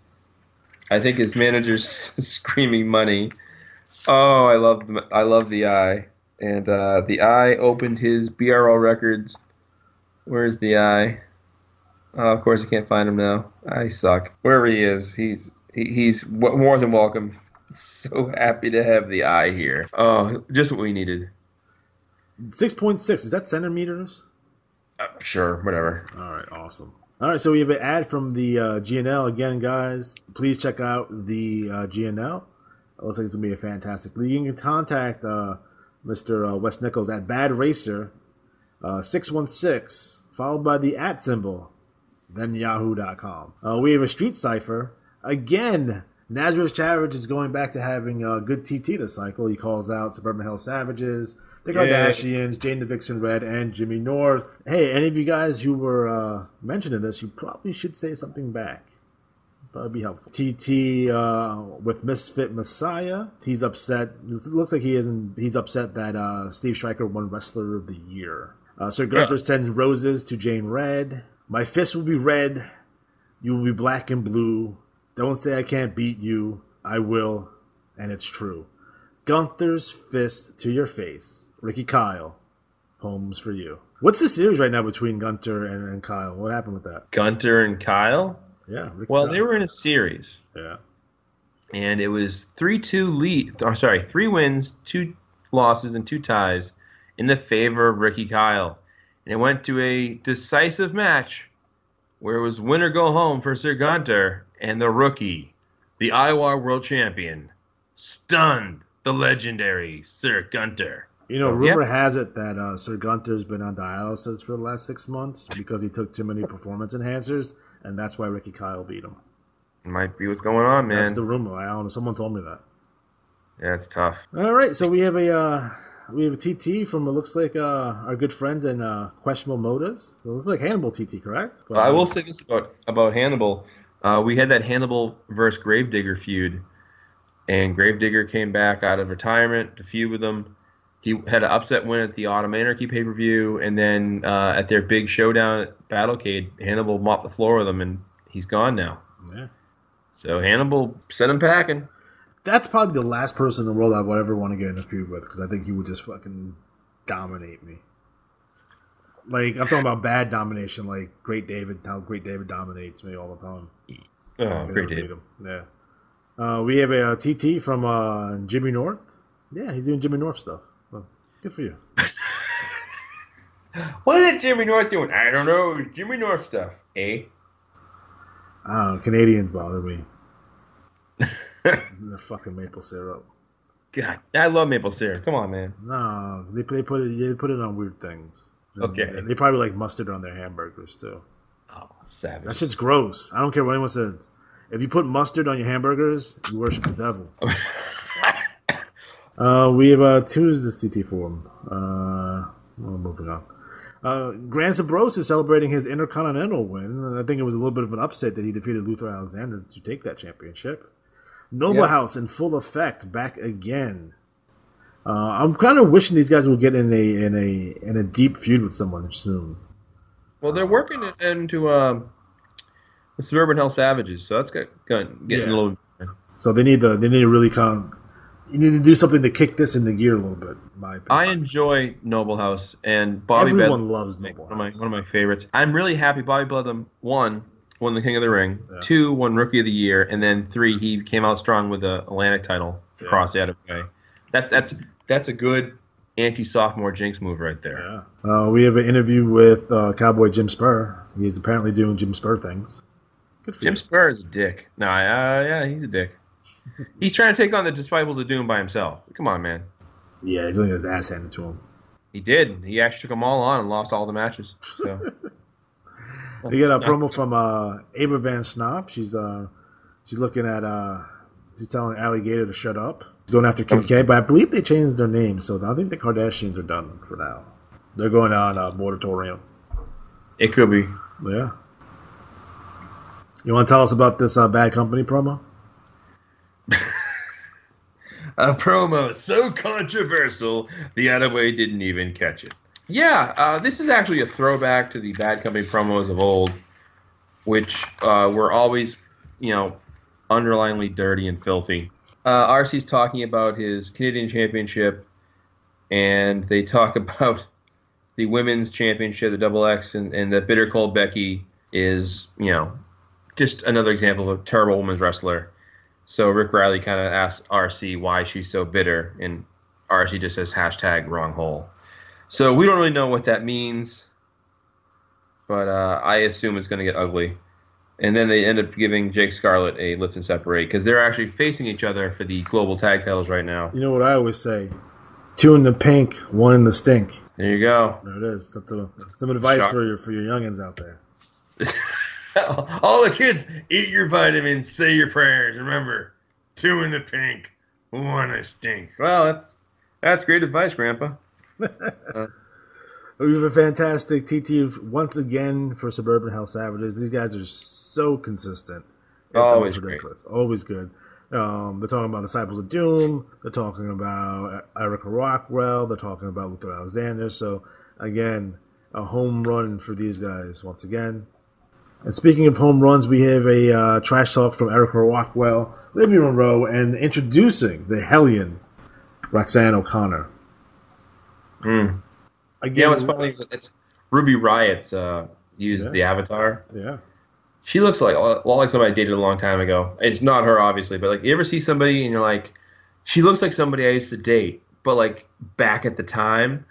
Speaker 2: I think his manager's screaming money. Oh, I love the Eye. And the Eye opened his BRL records. Where's the Eye? Oh, of course, I can't find him now. I suck. Wherever he is, he's more than welcome. So happy to have the Eye here. Oh, just what we needed.
Speaker 1: 6.6. Is that centimeters?
Speaker 2: Sure, whatever.
Speaker 1: All right, awesome. All right, so we have an ad from the GNL. Again, guys, please check out the GNL. It looks like it's going to be a fantastic league. You can contact Mr. Wes Nichols at Bad Racer 616, followed by the @ symbol, then yahoo.com. We have a Street Cipher. Again, Nazareth Chavez is going back to having a good TT this cycle. He calls out Suburban Hell Savages, the Kardashians, Jane the Vixen Red, and Jimmy North. Hey, any of you guys who were mentioning this, you probably should say something back. That'd be helpful. TT with Misfit Messiah. He's upset. It looks like he's upset that Steve Stryker won Wrestler of the Year. Sir Gunther sends roses to Jane Red. My fist will be red. You will be black and blue. Don't say I can't beat you. I will, and it's true. Gunther's fist to your face. Ricky Kyle, home's for you. What's the series right now between Gunther and Kyle? What happened with that?
Speaker 2: Gunther and Kyle?
Speaker 1: Yeah.
Speaker 2: Well, they were in a series.
Speaker 1: Yeah.
Speaker 2: And it was 3-2 lead. Oh, sorry, 3 wins, 2 losses, and 2 ties in the favor of Ricky Kyle. And it went to a decisive match where it was win or go home for Sir Gunther, and the rookie, the IWAR World Champion, stunned the legendary Sir Gunther.
Speaker 1: You know, rumor has it that Sir Gunther's been on dialysis for the last 6 months because he took too many performance enhancers, and that's why Ricky Kyle beat him.
Speaker 2: Might be what's going on, man.
Speaker 1: That's the rumor. I don't know. Someone told me that.
Speaker 2: Yeah, it's tough.
Speaker 1: All right, so we have a TT from, it looks like, our good friends in Questionable Motives. So it looks like Hannibal TT, correct?
Speaker 2: But, I will say this about Hannibal. We had that Hannibal versus Gravedigger feud, and Gravedigger came back out of retirement to feud with him. He had an upset win at the Autumn Anarchy pay-per-view, and then at their big showdown at Battlecade, Hannibal mopped the floor with him, and he's gone now.
Speaker 1: Yeah.
Speaker 2: So Hannibal sent him packing.
Speaker 1: That's probably the last person in the world I would ever want to get in a feud with, because I think he would just fucking dominate me. Like, I'm talking about bad domination, like Great David, how Great David dominates me all the time.
Speaker 2: Oh, Great David.
Speaker 1: Yeah. We have a TT from Jimmy North. Yeah, he's doing Jimmy North stuff. Well, good for you.
Speaker 2: What is Jimmy North doing? I don't know. Jimmy North stuff, eh?
Speaker 1: I don't know. Canadians bother me. The fucking maple syrup.
Speaker 2: God, I love maple syrup. Come on, man.
Speaker 1: No, they put it on weird things.
Speaker 2: Okay.
Speaker 1: They probably like mustard on their hamburgers too.
Speaker 2: Oh, savage.
Speaker 1: That shit's gross. I don't care what anyone says. If you put mustard on your hamburgers, you worship the devil. We have two is this TT form. Moving on. Grand Sabros is celebrating his Intercontinental win. I think it was a little bit of an upset that he defeated Luther Alexander to take that championship. Noble House in full effect, back again. I'm kind of wishing these guys will get in a deep feud with someone soon.
Speaker 2: Well, they're working it into the Suburban Hell Savages, so that's getting a little.
Speaker 1: So they need to really you need to do something to kick this into gear a little bit. In my opinion.
Speaker 2: I enjoy Noble House, and Bobby
Speaker 1: Everyone
Speaker 2: Bedlam
Speaker 1: loves Noble House.
Speaker 2: One of my favorites. I'm really happy Bobby Bedlam won the King of the Ring, 2 won Rookie of the Year, and then 3 he came out strong with the Atlantic title across the other way. That's a good anti-sophomore jinx move right there.
Speaker 1: Yeah. We have an interview with Cowboy Jim Spur. He's apparently doing Jim Spur things.
Speaker 2: Good for Jim Spur is a dick. No, yeah, he's a dick. He's trying to take on the Disciples of Doom by himself. Come on, man.
Speaker 1: Yeah, he's only got his ass handed to him.
Speaker 2: He did. He actually took them all on and lost all the matches. So.
Speaker 1: We get a promo from Ava Van Snop. She's looking at she's telling Alligator to shut up. She's going after Kim K, but I believe they changed their name, so I think the Kardashians are done for now. They're going on Moratorium.
Speaker 2: It could be.
Speaker 1: Yeah. You want to tell us about this Bad Company promo?
Speaker 2: A promo so controversial, the IWA didn't even catch it. Yeah, this is actually a throwback to the Bad Company promos of old, which were always, underliningly dirty and filthy. RC's talking about his Canadian Championship, and they talk about the Women's Championship, the Double X, and the Bitter Cold Becky is, just another example of a terrible women's wrestler. So Rick Riley kind of asks RC why she's so bitter, and RC just says #wrong hole. So we don't really know what that means, but I assume it's going to get ugly. And then they end up giving Jake Scarlett a lift and separate because they're actually facing each other for the global tag titles right now.
Speaker 1: You know what I always say? 2 in the pink, 1 in the stink.
Speaker 2: There you go.
Speaker 1: There it is. That's some advice for your youngins out there.
Speaker 2: All the kids, eat your vitamins, say your prayers. Remember, 2 in the pink, 1 in the stink. Well, that's great advice, Grandpa.
Speaker 1: We have a fantastic TT once again for Suburban Hell Savages. These guys are so consistent.
Speaker 2: Always great.
Speaker 1: Always good. They're talking about Disciples of Doom. They're talking about Erica Rockwell. They're talking about Luther Alexander. So, again, a home run for these guys once again. And speaking of home runs, we have a trash talk from Erica Rockwell, Libby Monroe, and introducing the Hellion, Roxanne O'Connor.
Speaker 2: Again, what's funny, it's Ruby Riot's used the avatar.
Speaker 1: Yeah.
Speaker 2: She looks like a lot like somebody I dated a long time ago. It's not her, obviously, but like you ever see somebody and you're like, she looks like somebody I used to date, but like back at the time,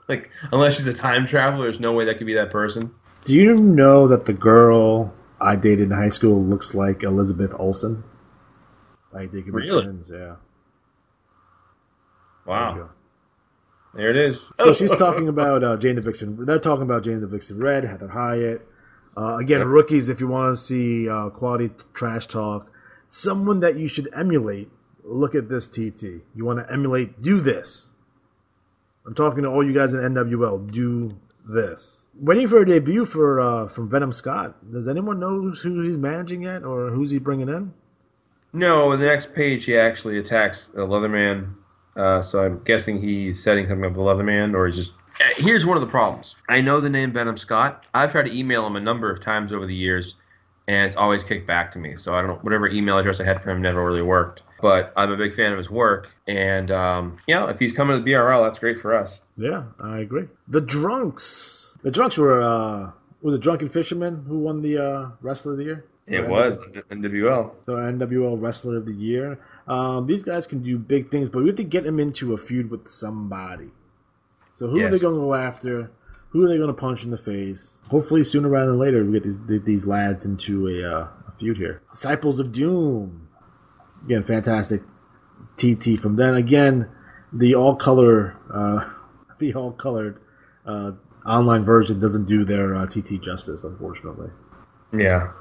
Speaker 2: like unless she's a time traveler, there's no way that could be that person.
Speaker 1: Do you know that the girl I dated in high school looks like Elizabeth Olsen? Like they could be twins, yeah.
Speaker 2: Wow. There it is.
Speaker 1: So she's talking about Jane the Vixen. They're talking about Jane the Vixen Red, Heather Hyatt. Again, rookies, if you want to see quality trash talk, someone that you should emulate, look at this TT. You want to emulate, do this. I'm talking to all you guys in NWL. Do this. Waiting for a debut from Venom Scott. Does anyone know who he's managing yet or who's he bringing in?
Speaker 2: No, the next page he actually attacks a Leatherman. So I'm guessing he's setting something up with Leatherman, or he's just... Here's one of the problems. I know the name Venom Scott. I've tried to email him a number of times over the years, and it's always kicked back to me. So I don't know, whatever email address I had for him never really worked. But I'm a big fan of his work, and if he's coming to the BRL, that's great for us.
Speaker 1: Yeah, I agree. The Drunks. The Drunks were was it Drunken Fisherman who won the Wrestler of the Year?
Speaker 2: It was NWL.
Speaker 1: So NWL Wrestler of the Year. These guys can do big things, but we have to get them into a feud with somebody. So who are they going to go after? Who are they going to punch in the face? Hopefully sooner rather than later we get these lads into a feud here. Disciples of Doom. Again, fantastic TT from then. Again, the all-colored online version doesn't do their TT justice, unfortunately.
Speaker 2: Yeah.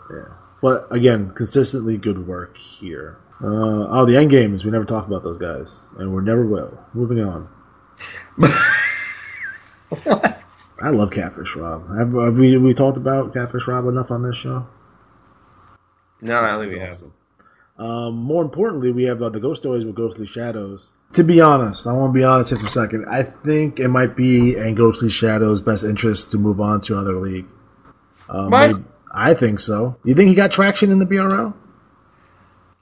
Speaker 1: But again, consistently good work here. The end games. We never talk about those guys, and we never will. Moving on. I love Catfish Rob. Have we talked about Catfish Rob enough on this show?
Speaker 2: No, I don't think we have.
Speaker 1: More importantly, we have the Ghost Stories with Ghostly Shadows. To be honest, I want to be honest here for a second. I think it might be in Ghostly Shadows' best interest to move on to another league. I think so. You think he got traction in the BRL?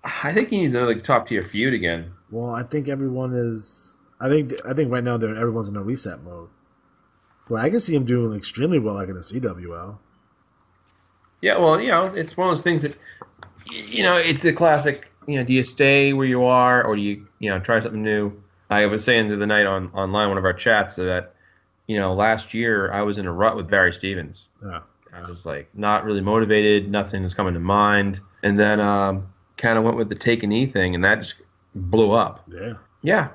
Speaker 2: I think he needs another top tier feud again.
Speaker 1: Well, I think everyone is. I think right now everyone's in a reset mode. Well, I can see him doing extremely well like in the CWL.
Speaker 2: Yeah, well, it's one of those things that, it's a classic. Do you stay where you are or do you, try something new? I was saying the other night online, one of our chats, that last year I was in a rut with Barry Stevens.
Speaker 1: Yeah.
Speaker 2: I was like not really motivated, nothing was coming to mind, and then kind of went with the take a knee thing, and that just blew up.
Speaker 1: Yeah.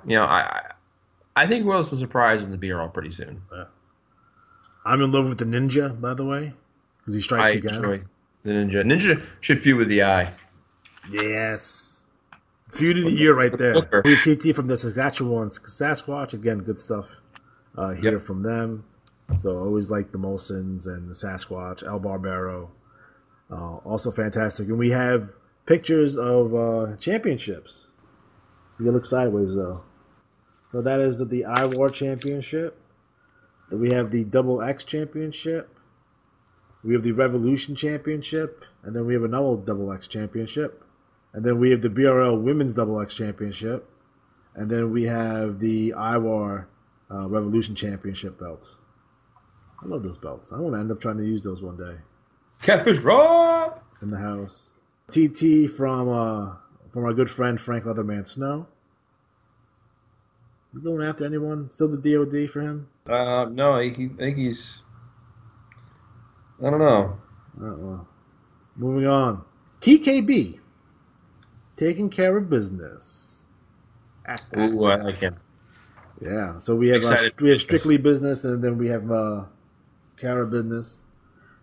Speaker 2: Yeah, I think we'll have a surprise in the BRL pretty soon.
Speaker 1: Yeah. I'm in love with the Ninja, by the way, because he strikes again.
Speaker 2: Enjoy the Ninja. Ninja should feud with the Eye.
Speaker 1: Yes. Feud of the year right there. We have TT from the Saskatchewan Sasquatch. Again, good stuff here from them. So I always like the Molsons and the Sasquatch, El Barbero. Also fantastic. And we have pictures of championships. You look sideways, though. So that is the IWAR Championship. Then we have the Double X Championship. We have the Revolution Championship. And then we have another Double X Championship. And then we have the BRL Women's Double X Championship. And then we have the IWAR Revolution Championship belts. I love those belts. I want to end up trying to use those one day.
Speaker 2: Catfish Raw!
Speaker 1: In the house. TT from our good friend Frank Leatherman Snow. Is he going after anyone? Still the DOD for him?
Speaker 2: No, I think he's... I don't know.
Speaker 1: Well, moving on. TKB. Taking care of business.
Speaker 2: Ooh, I like him.
Speaker 1: Yeah, so we have Strictly Business, and then we have Cara Business.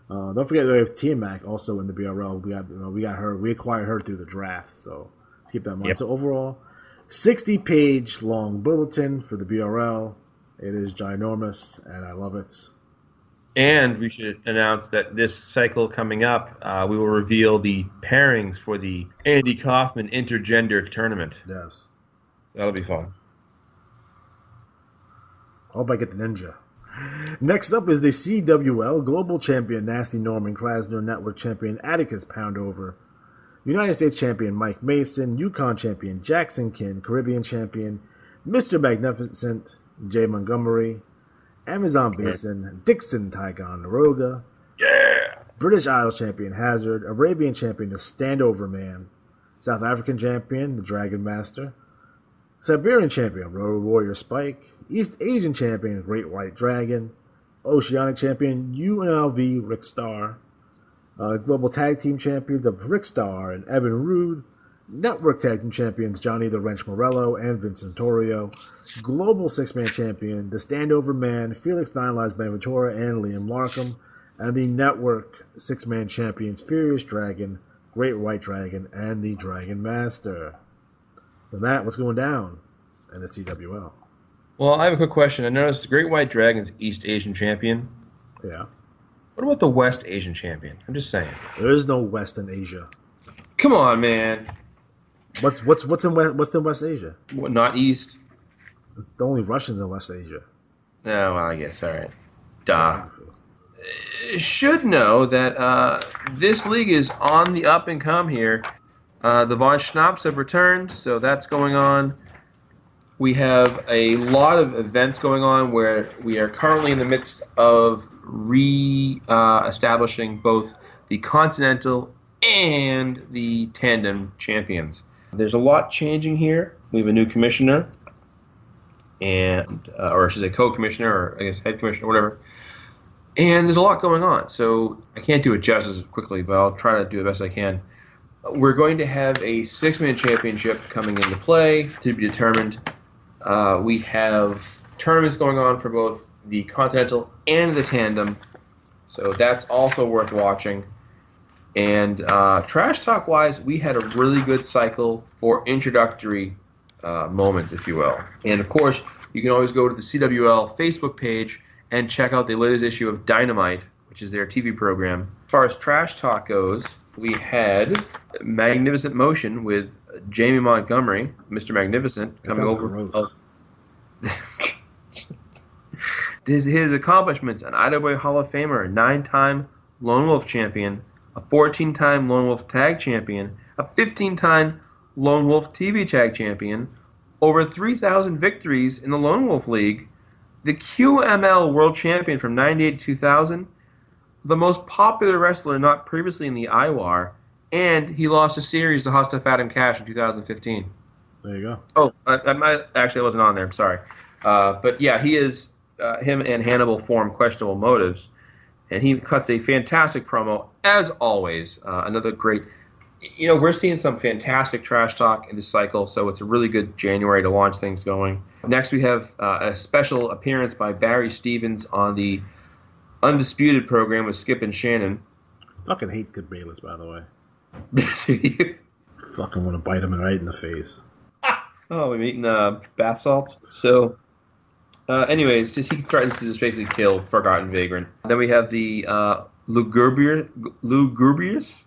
Speaker 1: Don't forget we have T-Mac also in the BRL. We got her. We acquired her through the draft, so let's keep that in mind. Yep. So overall, 60-page long bulletin for the BRL. It is ginormous, and I love it.
Speaker 2: And we should announce that this cycle coming up, we will reveal the pairings for the Andy Kaufman Intergender Tournament.
Speaker 1: Yes.
Speaker 2: That'll be fun.
Speaker 1: I hope I get the Ninja. Next up is the CWL Global Champion Nasty Norman Krasner, Network Champion Atticus Poundover, United States Champion Mike Mason, Yukon Champion Jackson Kin, Caribbean Champion Mr. Magnificent Jay Montgomery, Amazon Basin Dixon Tygon Naroga, British Isles Champion Hazard, Arabian Champion the Standover Man, South African Champion the Dragon Master, Siberian Champion Road Warrior Spike, East Asian Champion Great White Dragon, Oceanic Champion UNLV Rick Star, Global Tag Team Champions of Rick Star and Evan Rude, Network Tag Team Champions Johnny the Wrench Morello and Vincent Torrio, Global Six-Man Champion, the Standover Man, Felix Nine Lives Benaventura and Liam Larkham, and the Network Six-Man Champions Furious Dragon, Great White Dragon, and the Dragon Master. So Matt, what's going down in the CWL?
Speaker 2: Well, I have a quick question. I noticed the Great White Dragon's East Asian Champion.
Speaker 1: Yeah.
Speaker 2: What about the West Asian Champion? I'm just saying.
Speaker 1: There is no West in Asia.
Speaker 2: Come on, man.
Speaker 1: What's in West Asia?
Speaker 2: What, not East?
Speaker 1: The only Russians in West Asia.
Speaker 2: Oh, well, I guess. All right. Duh. Should know that this league is on the up and come here. The Von Schnapps have returned, so that's going on. We have a lot of events going on where we are currently in the midst of establishing both the Continental and the Tandem champions. There's a lot changing here. We have a new commissioner, and or I should say co-commissioner, or I guess head commissioner, whatever. And there's a lot going on, so I can't do it justice quickly, but I'll try to do the best I can. We're going to have a six-man championship coming into play to be determined. We have tournaments going on for both the Continental and the Tandem, so that's also worth watching. And Trash Talk-wise, we had a really good cycle for introductory moments, if you will. And, of course, you can always go to the CWL Facebook page and check out the latest issue of Dynamite, which is their TV program. As far as Trash Talk goes, we had Magnificent Motion with Jamie Montgomery, Mr. Magnificent, coming over. His accomplishments: an IWA Hall of Famer, a 9-time Lone Wolf champion, a 14-time Lone Wolf Tag Champion, a 15-time Lone Wolf TV Tag Champion, over 3,000 victories in the Lone Wolf League, the QML World Champion from 98 to 2000, the most popular wrestler not previously in the IWAR, and he lost a series to Hostile Adam Cash in 2015.
Speaker 1: There you go.
Speaker 2: Oh, I wasn't on there. I'm sorry. But yeah, he is. Him and Hannibal form Questionable Motives, and he cuts a fantastic promo as always. Another great. We're seeing some fantastic trash talk in this cycle, so it's a really good January to launch things going. Next, we have a special appearance by Barry Stevens on the Undisputed program with Skip and Shannon.
Speaker 1: Fucking hate Skip Bayless, by the way. Fucking want to bite him right in the face.
Speaker 2: Oh, we're eating bath salts. So, anyways, he threatens to just basically kill Forgotten Vagrant. Then we have the Lugubrious,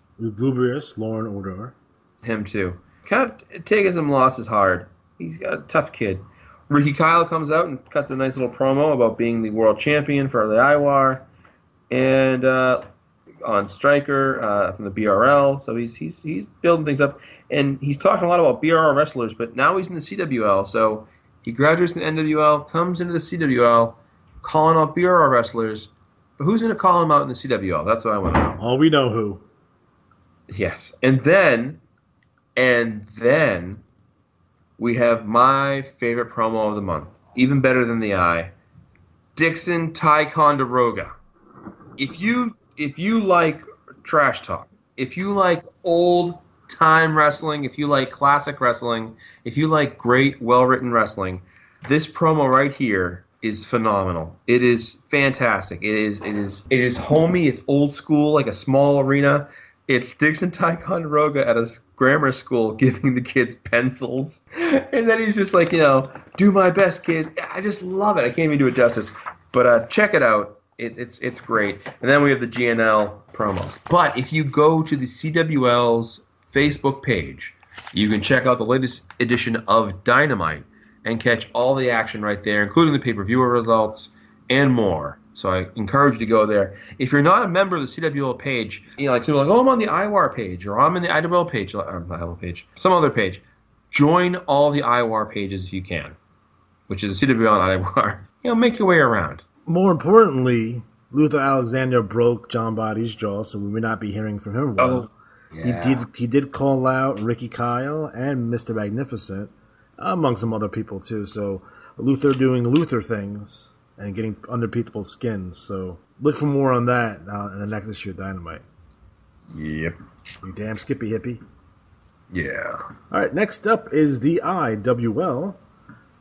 Speaker 1: Lauren Odor.
Speaker 2: Him too. Kind of taking some losses hard. He's got a tough kid. Ricky Kyle comes out and cuts a nice little promo about being the world champion for the IWAR, and on Stryker from the BRL. So he's building things up, and he's talking a lot about BRL wrestlers. But now he's in the CWL, so he graduates from the NWL, comes into the CWL, calling out BRL wrestlers. But who's going to call him out in the CWL? That's what I want to know.
Speaker 1: Oh, we know who.
Speaker 2: Yes, and then we have my favorite promo of the month, even better than the Eye, Dixon Ticonderoga. If you like trash talk, if you like old time wrestling, if you like classic wrestling, if you like great, well-written wrestling, this promo right here is phenomenal. It is fantastic. It is homey. It's old school, like a small arena. It's Dixon Ticonderoga at a grammar school giving the kids pencils. And then he's just like, do my best, kid. I just love it. I can't even do it justice. But check it out. It's great. And then we have the GNL promo. But if you go to the CWL's Facebook page, you can check out the latest edition of Dynamite and catch all the action right there, including the pay-per-view results and more. So I encourage you to go there. If you're not a member of the CWL page, like people are like, oh, I'm on the IWAR page, or I'm in the IWL page, or not IWL page, some other page. Join all the IWAR pages if you can, which is the CWL and IWAR. Make your way around.
Speaker 1: More importantly, Luther Alexander broke John Body's jaw, so we may not be hearing from him well.
Speaker 2: Oh, yeah.
Speaker 1: He did call out Ricky Kyle and Mr. Magnificent, among some other people too. So Luther doing Luther things and getting under people's skins. So look for more on that in the next issue of Dynamite.
Speaker 2: Yep.
Speaker 1: You damn Skippy Hippie.
Speaker 2: Yeah.
Speaker 1: All right, next up is the IWL.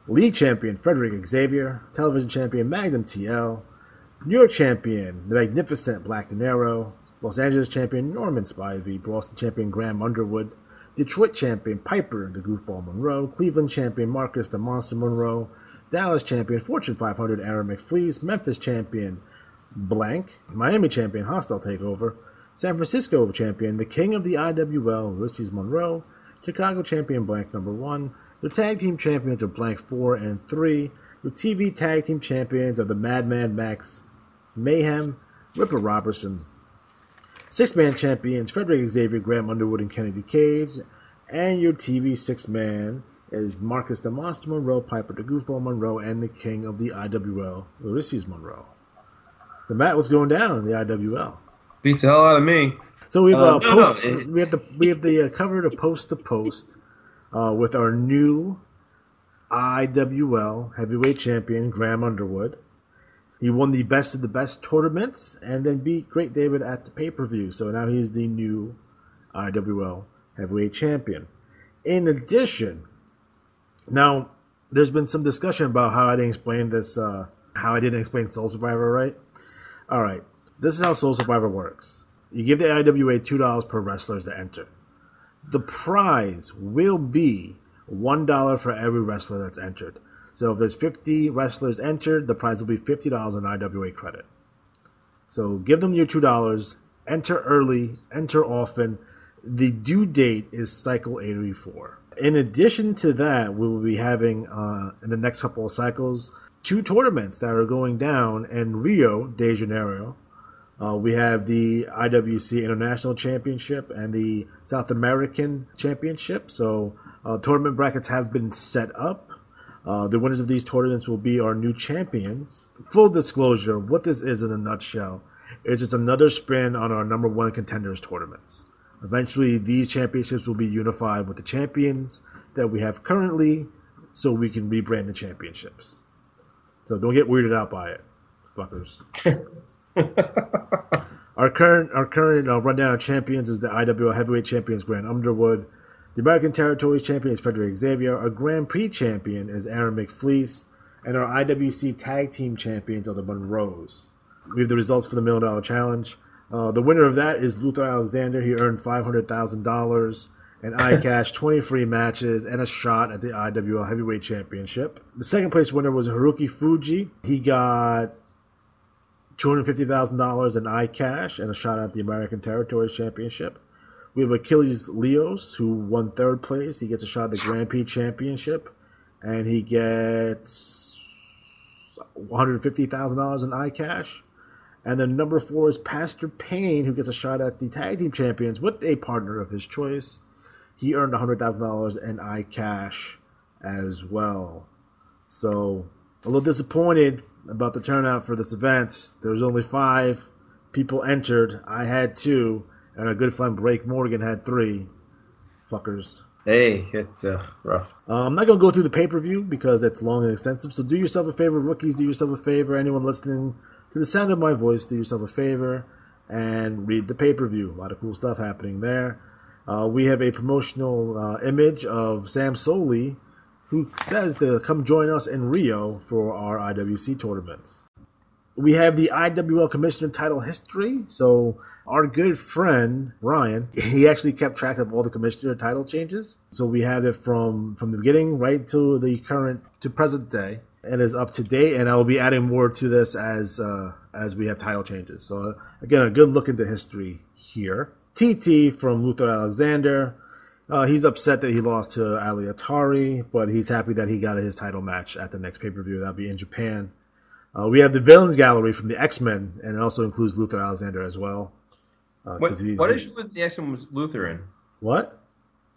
Speaker 1: League champion Frederick Xavier, television champion Magnum TL, New York champion The Magnificent Black De Niro, Los Angeles champion Norman Spivey, Boston champion Graham Underwood, Detroit champion Piper the Goofball Monroe, Cleveland champion Marcus the Monster Monroe, Dallas champion Fortune 500 Aaron McFleece, Memphis champion Blank, Miami champion Hostile Takeover, San Francisco champion the King of the IWL Ulysses Monroe, Chicago champion Blank number 1, the tag team champions are Blank 4 and 3, the TV tag team champions are the Madman Max Mayhem, Ripper Robertson, 6-man champions Frederick Xavier, Graham Underwood, and Kennedy Cage, and your TV 6-man is Marcus the Monster Monroe, Piper the Goofball Monroe, and the King of the IWL, Ulysses Monroe. So Matt, what's going down in the IWL?
Speaker 2: Beats the hell out of me.
Speaker 1: So we have the cover to post with our new IWL heavyweight champion Graham Underwood. He won the Best of the Best tournaments and then beat Great David at the pay-per-view. So now he's the new IWL heavyweight champion. In addition, now there's been some discussion about how I didn't explain this, how I didn't explain Soul Survivor right. All right, this is how Soul Survivor works. You give the IWA $2 per wrestler to enter. The prize will be $1 for every wrestler that's entered. So if there's 50 wrestlers entered, the prize will be $50 in IWA credit. So give them your $2, enter early, enter often. The due date is cycle 84. In addition to that, we will be having, in the next couple of cycles, 2 tournaments that are going down in Rio de Janeiro. We have the IWC International Championship and the South American Championship. So tournament brackets have been set up. The winners of these tournaments will be our new champions. Full disclosure, what this is in a nutshell is just another spin on our #1 contenders tournaments. Eventually, these championships will be unified with the champions that we have currently so we can rebrand the championships. So don't get weirded out by it, fuckers. Our current rundown of champions is the IWL Heavyweight Champions Grant Underwood. The American Territories Champion is Frederick Xavier. Our Grand Prix Champion is Aaron McFleece. And our IWC Tag Team Champions are the Monroes. We have the results for the $1 Million Challenge. The winner of that is Luther Alexander. He earned $500,000 and iCash 20 free matches and a shot at the IWL Heavyweight Championship. The second place winner was Haruki Fuji. He got $250,000 in iCash and a shot at the American Territories Championship. We have Achilles Leos, who won third place. He gets a shot at the Grand Prix Championship, and he gets $150,000 in iCash. And then number 4 is Pastor Payne, who gets a shot at the Tag Team Champions with a partner of his choice. He earned $100,000 in iCash as well. So, a little disappointed about the turnout for this event. There was only 5 people entered. I had 2, and our good friend Blake Morgan had 3. Fuckers.
Speaker 2: Hey, it's rough.
Speaker 1: I'm not going to go through the pay-per-view because it's long and extensive. So do yourself a favor, rookies. Do yourself a favor. Anyone listening to the sound of my voice, do yourself a favor and read the pay-per-view. A lot of cool stuff happening there. We have a promotional image of Sam Soley, who says to come join us in Rio for our IWC tournaments. We have the IWL Commissioner title history. So our good friend, Ryan, he actually kept track of all the Commissioner title changes. So we have it from the beginning right to the present day. It is up to date, and I will be adding more to this as we have title changes. So again, a good look into history here. TT from Luther Alexander. He's upset that he lost to Ali Atari, but he's happy that he got his title match at the next pay-per-view. That'll be in Japan. We have the Villains Gallery from the X-Men, and it also includes Luther Alexander as well.
Speaker 2: What issue with the X-Men was Luther in?
Speaker 1: What?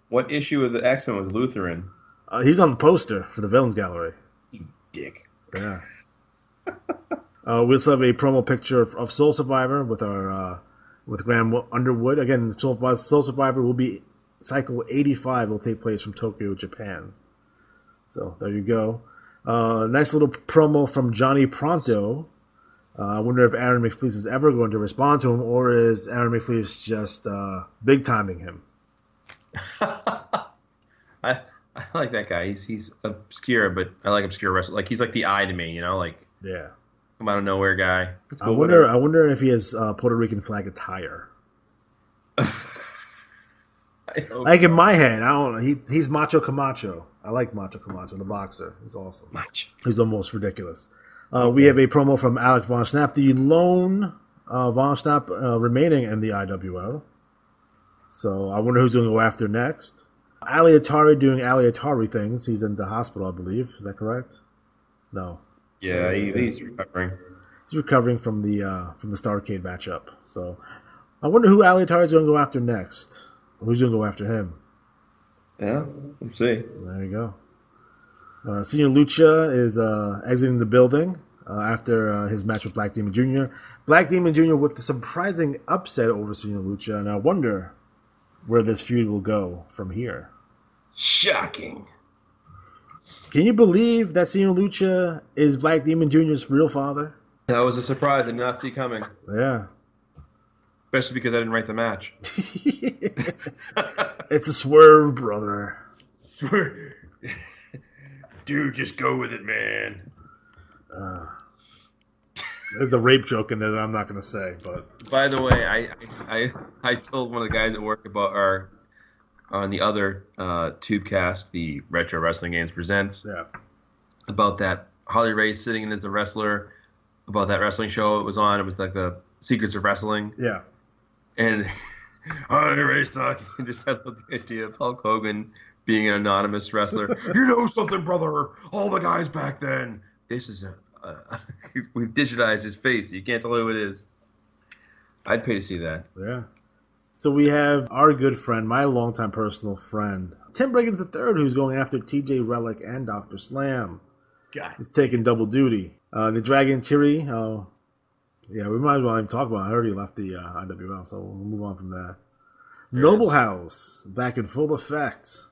Speaker 2: What issue of the X-Men was Luther in?
Speaker 1: He's on the poster for the Villains Gallery.
Speaker 2: You dick.
Speaker 1: Yeah. We also have a promo picture of Soul Survivor with our with Graham Underwood. Again, Soul Survivor will be cycle 85. Will take place from Tokyo, Japan. So there you go. Nice little promo from Johnny Pronto. I wonder if Aaron McFleece is ever going to respond to him, or is Aaron McFleece just big timing him?
Speaker 2: I like that guy. He's obscure, but I like obscure wrestling. Like he's like the eye to me, you know, like
Speaker 1: yeah,
Speaker 2: come out of nowhere guy.
Speaker 1: I wonder if he has Puerto Rican flag attire. Like in my head, I don't know. He's Macho Camacho. I like Macho Camacho, the boxer. He's awesome.
Speaker 2: Macho.
Speaker 1: He's almost ridiculous. We have a promo from Alec Von Snap, the lone Von Snap remaining in the IWL. So I wonder who's going to go after next. Ali Atari doing Ali Atari things. He's in the hospital, I believe. Is that correct? No.
Speaker 2: Yeah, he's recovering.
Speaker 1: He's recovering from the Starrcade matchup. So I wonder who Ali Atari is going to go after next. Who's going to go after him?
Speaker 2: Yeah, let's see.
Speaker 1: There you go. Senior Lucha is exiting the building after his match with Black Demon Jr. Black Demon Jr. with the surprising upset over Senior Lucha, and I wonder where this feud will go from here.
Speaker 2: Shocking.
Speaker 1: Can you believe that Senior Lucha is Black Demon Jr.'s real father?
Speaker 2: That was a surprise I did not see coming.
Speaker 1: Yeah.
Speaker 2: Especially because I didn't write the match.
Speaker 1: It's a swerve, brother.
Speaker 2: Swerve. Dude, just go with it, man.
Speaker 1: There's a rape joke in there that I'm not going to say. But
Speaker 2: by the way, I told one of the guys at work about on the other Tubeacast, the Retro Wrestling Games Presents, about that Harley Race sitting in as a wrestler, about that wrestling show it was on. It was like the Secrets of Wrestling.
Speaker 1: Yeah.
Speaker 2: And Harley Race talking, just had the idea of Hulk Hogan being an anonymous wrestler. You know something, brother? All the guys back then. This is we've digitized his face. You can't tell who it is. I'd pay to see that.
Speaker 1: Yeah. So we have our good friend, my longtime personal friend, Tim Briggins III, who's going after TJ Relic and Dr. Slam.
Speaker 2: God.
Speaker 1: He's taking double duty. The Dragon Theory, yeah, we might as well even talk about it. I already left the IWL, so we'll move on from that. Noble House, back in full effect.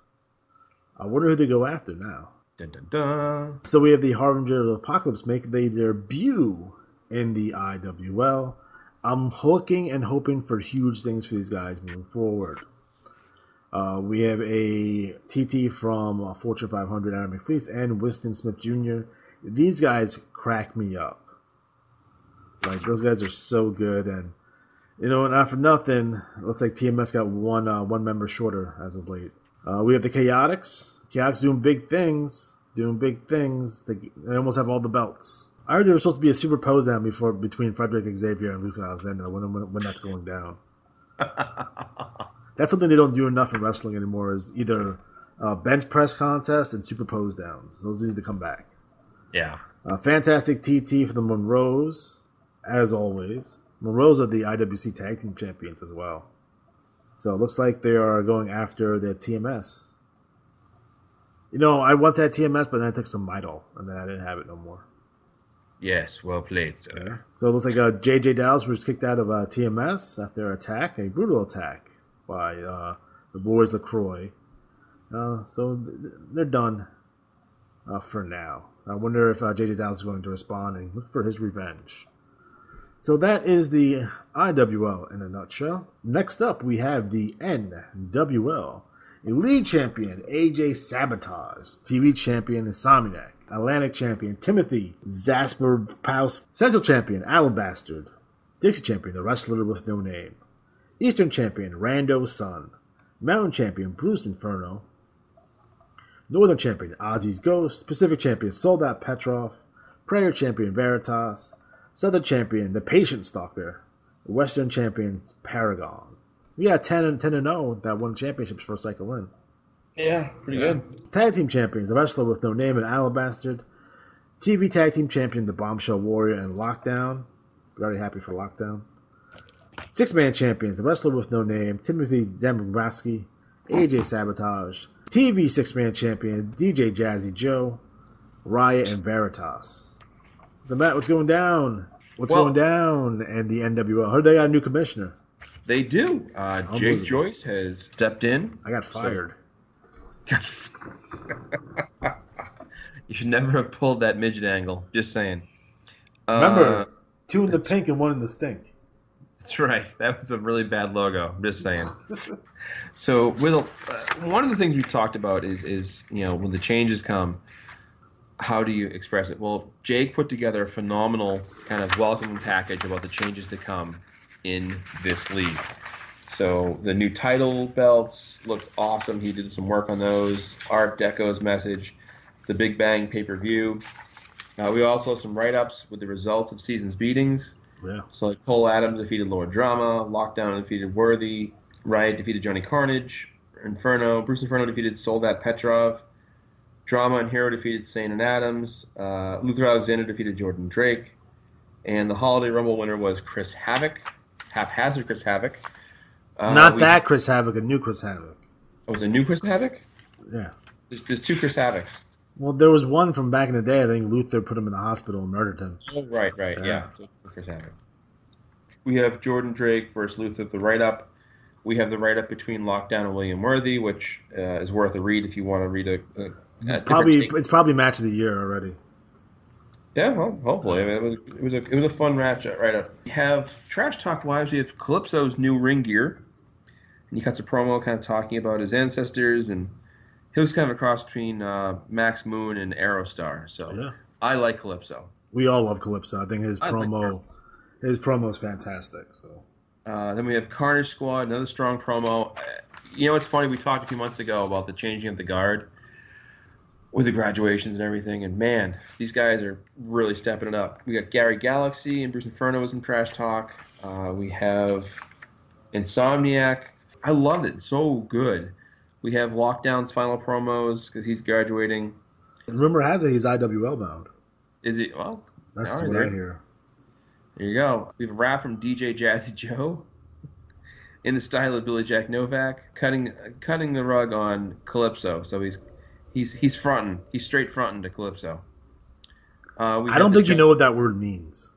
Speaker 1: I wonder who they go after now.
Speaker 2: Dun, dun, dun.
Speaker 1: So we have the Harbinger of Apocalypse make their debut in the IWL. I'm looking and hoping for huge things for these guys moving forward. We have a TT from Fortune 500, Adam McFleece, and Winston Smith Jr. These guys crack me up. Like, those guys are so good. And, not for nothing, it looks like TMS got one member shorter as of late. We have the Chaotix. Chaotix doing big things. They almost have all the belts. I heard there was supposed to be a super pose down between Frederick Xavier and Luther Alexander when that's going down. That's something they don't do enough in wrestling anymore, is either bench press contest and super pose downs. Those need to come back.
Speaker 2: Yeah.
Speaker 1: Fantastic TT for the Monroes, as always. Monroes are the IWC Tag Team Champions as well. So it looks like they are going after their TMS. I once had TMS, but then I took some Midol, and then I didn't have it no more.
Speaker 2: Yes, well played, sir.
Speaker 1: So it looks like JJ Dallas was kicked out of TMS after a brutal attack by the boys LaCroix. So they're done for now. So I wonder if JJ Dallas is going to respond and look for his revenge. So that is the IWL in a nutshell. Next up, we have the NWL. Elite Champion AJ Sabotage. TV Champion Insomniac. Atlantic Champion Timothy Zasper-Paus. Central Champion Alabastard. Dixie Champion The Wrestler with No Name. Eastern Champion Rando Sun. Mountain Champion Bruce Inferno. Northern Champion Ozzy's Ghost. Pacific Champion Soldat Petrov. Prayer Champion Veritas. Southern Champion The Patient Stalker. Western Champion Paragon. We got 10-0 that won championships for a cycle in.
Speaker 2: Yeah, pretty good.
Speaker 1: Tag Team Champions, The Wrestler with No Name and Alabastard. TV Tag Team Champion, The Bombshell Warrior and Lockdown. Very happy for Lockdown. Six-Man Champions, The Wrestler with No Name, Timothy Dembrowski, AJ Sabotage. TV Six-Man Champion, DJ Jazzy Joe, Riot, and Veritas. So Matt, what's going down? Going down in the NWL? I heard they got a new commissioner.
Speaker 2: They do. Jake Joyce has stepped in.
Speaker 1: I got fired.
Speaker 2: You should never have pulled that midget angle. Just saying.
Speaker 1: Remember, 2 in the pink and 1 in the stink.
Speaker 2: That's right. That was a really bad logo. I'm just saying. So, one of the things we talked about is when the changes come, how do you express it? Well, Jake put together a phenomenal kind of welcoming package about the changes to come in this league. So the new title belts looked awesome. He did some work on those. Art Deco's message, the Big Bang pay-per-view. We also have some write-ups with the results of season's beatings.
Speaker 1: Yeah. So
Speaker 2: like Cole Adams defeated Lord Drama, Lockdown defeated Worthy, Riot defeated Johnny Carnage, Bruce Inferno defeated Soldat Petrov, Drama and Hero defeated Cena and Adams, Luther Alexander defeated Jordan Drake, and the Holiday Rumble winner was Chris Havoc. Haphazard Chris Havoc.
Speaker 1: That Chris Havoc, a new Chris Havoc.
Speaker 2: Oh, the new Chris Havoc?
Speaker 1: Yeah.
Speaker 2: There's 2 Chris Havocs.
Speaker 1: Well, there was one from back in the day. I think Luther put him in the hospital and murdered him.
Speaker 2: Oh, right. Yeah. So Chris Havoc. We have Jordan Drake versus Luther, the write-up. We have the write-up between Lockdown and William Worthy, which is worth a read if you want to read a
Speaker 1: it's probably match of the year already.
Speaker 2: Yeah, well, hopefully. I mean, it was a fun match right up. We have Trash Talk Wives. We have Calypso's new ring gear, and he cuts a promo kind of talking about his ancestors, and he was kind of a cross between Max Moon and Aerostar. So yeah. I like Calypso.
Speaker 1: We all love Calypso. I think his promo is fantastic. So
Speaker 2: then we have Carnage Squad, another strong promo. It's funny. We talked a few months ago about the changing of the guard with the graduations and everything, and man, these guys are really stepping it up. We got Gary Galaxy and Bruce Inferno was in Trash Talk. We have Insomniac. I loved it. So good. We have Lockdown's final promos because he's graduating.
Speaker 1: Rumor has it he's IWL bound.
Speaker 2: Is he? Well,
Speaker 1: that's what I hear. There
Speaker 2: you go. We have a rap from DJ Jazzy Joe in the style of Billy Jack Novak, cutting the rug on Calypso. So he's fronting. He's straight fronting to Calypso.
Speaker 1: I don't think you know what that word means.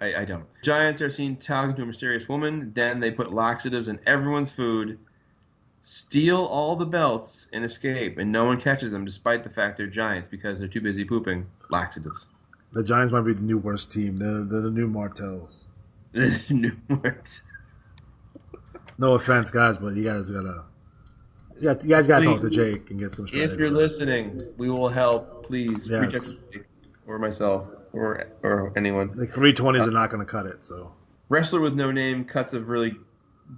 Speaker 2: I don't. Giants are seen talking to a mysterious woman. Then they put laxatives in everyone's food. steal all the belts and escape, and no one catches them despite the fact they're giants because they're too busy pooping laxatives.
Speaker 1: The Giants might be the new worst team. They're the new Martells.
Speaker 2: New words.
Speaker 1: No offense, guys, but you guys gotta talk to Jake and get some strategy.
Speaker 2: If you're listening, we will help. Please reach out to Jake or myself or anyone.
Speaker 1: Like 320s are not going to cut it. So
Speaker 2: Wrestler with No Name cuts a really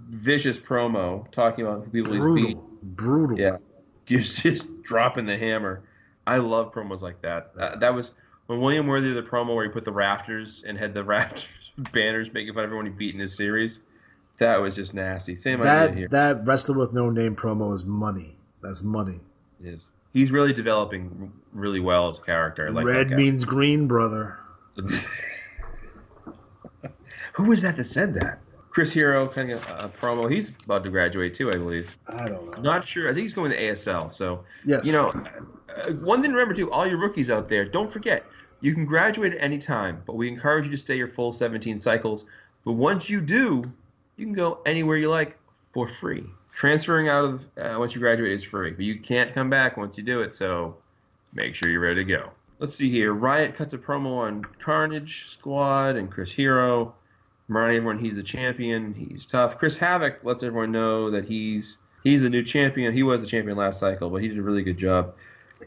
Speaker 2: vicious promo talking about who people he's beat.
Speaker 1: Brutal.
Speaker 2: Yeah, just dropping the hammer. I love promos like that. That was when William Worthy did the promo where he put the rafters and had the rafters banners making fun of everyone he beat in his series. That was just nasty. Same idea here.
Speaker 1: That Wrestler with No Name promo is money. That's money.
Speaker 2: It is. He's really developing really well as a character.
Speaker 1: Red means green, brother.
Speaker 2: Who was that said that? Chris Hero, kind of a promo. He's about to graduate too, I believe.
Speaker 1: I don't know.
Speaker 2: Not sure. I think he's going to ASL. So,
Speaker 1: yes.
Speaker 2: One thing to remember too, all you rookies out there, don't forget, you can graduate at any time, but we encourage you to stay your full 17 cycles. But once you do, you can go anywhere you like for free. Transferring out of once you graduate is free, but you can't come back once you do it, so make sure you're ready to go. Let's see here. Riot cuts a promo on Carnage Squad and Chris Hero. Reminding everyone he's the champion. He's tough. Chris Havoc lets everyone know that he's the new champion. He was the champion last cycle, but he did a really good job.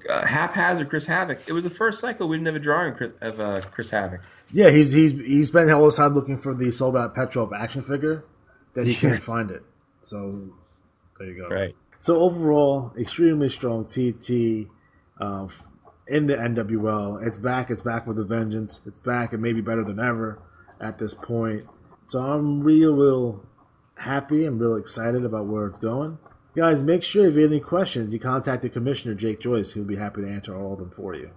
Speaker 2: Haphazard Chris Havoc. It was the first cycle we didn't have a drawing of Chris Havoc.
Speaker 1: Yeah, he's spent all his time looking for the sold out Petrov action figure that he couldn't find it. So there you go.
Speaker 2: Right.
Speaker 1: So overall, extremely strong TT in the NWL. It's back. It's back with a vengeance. It's back and maybe better than ever at this point. So I'm real happy and real excited about where it's going. Guys, make sure if you have any questions, you contact the commissioner, Jake Joyce. He'll be happy to answer all of them for you.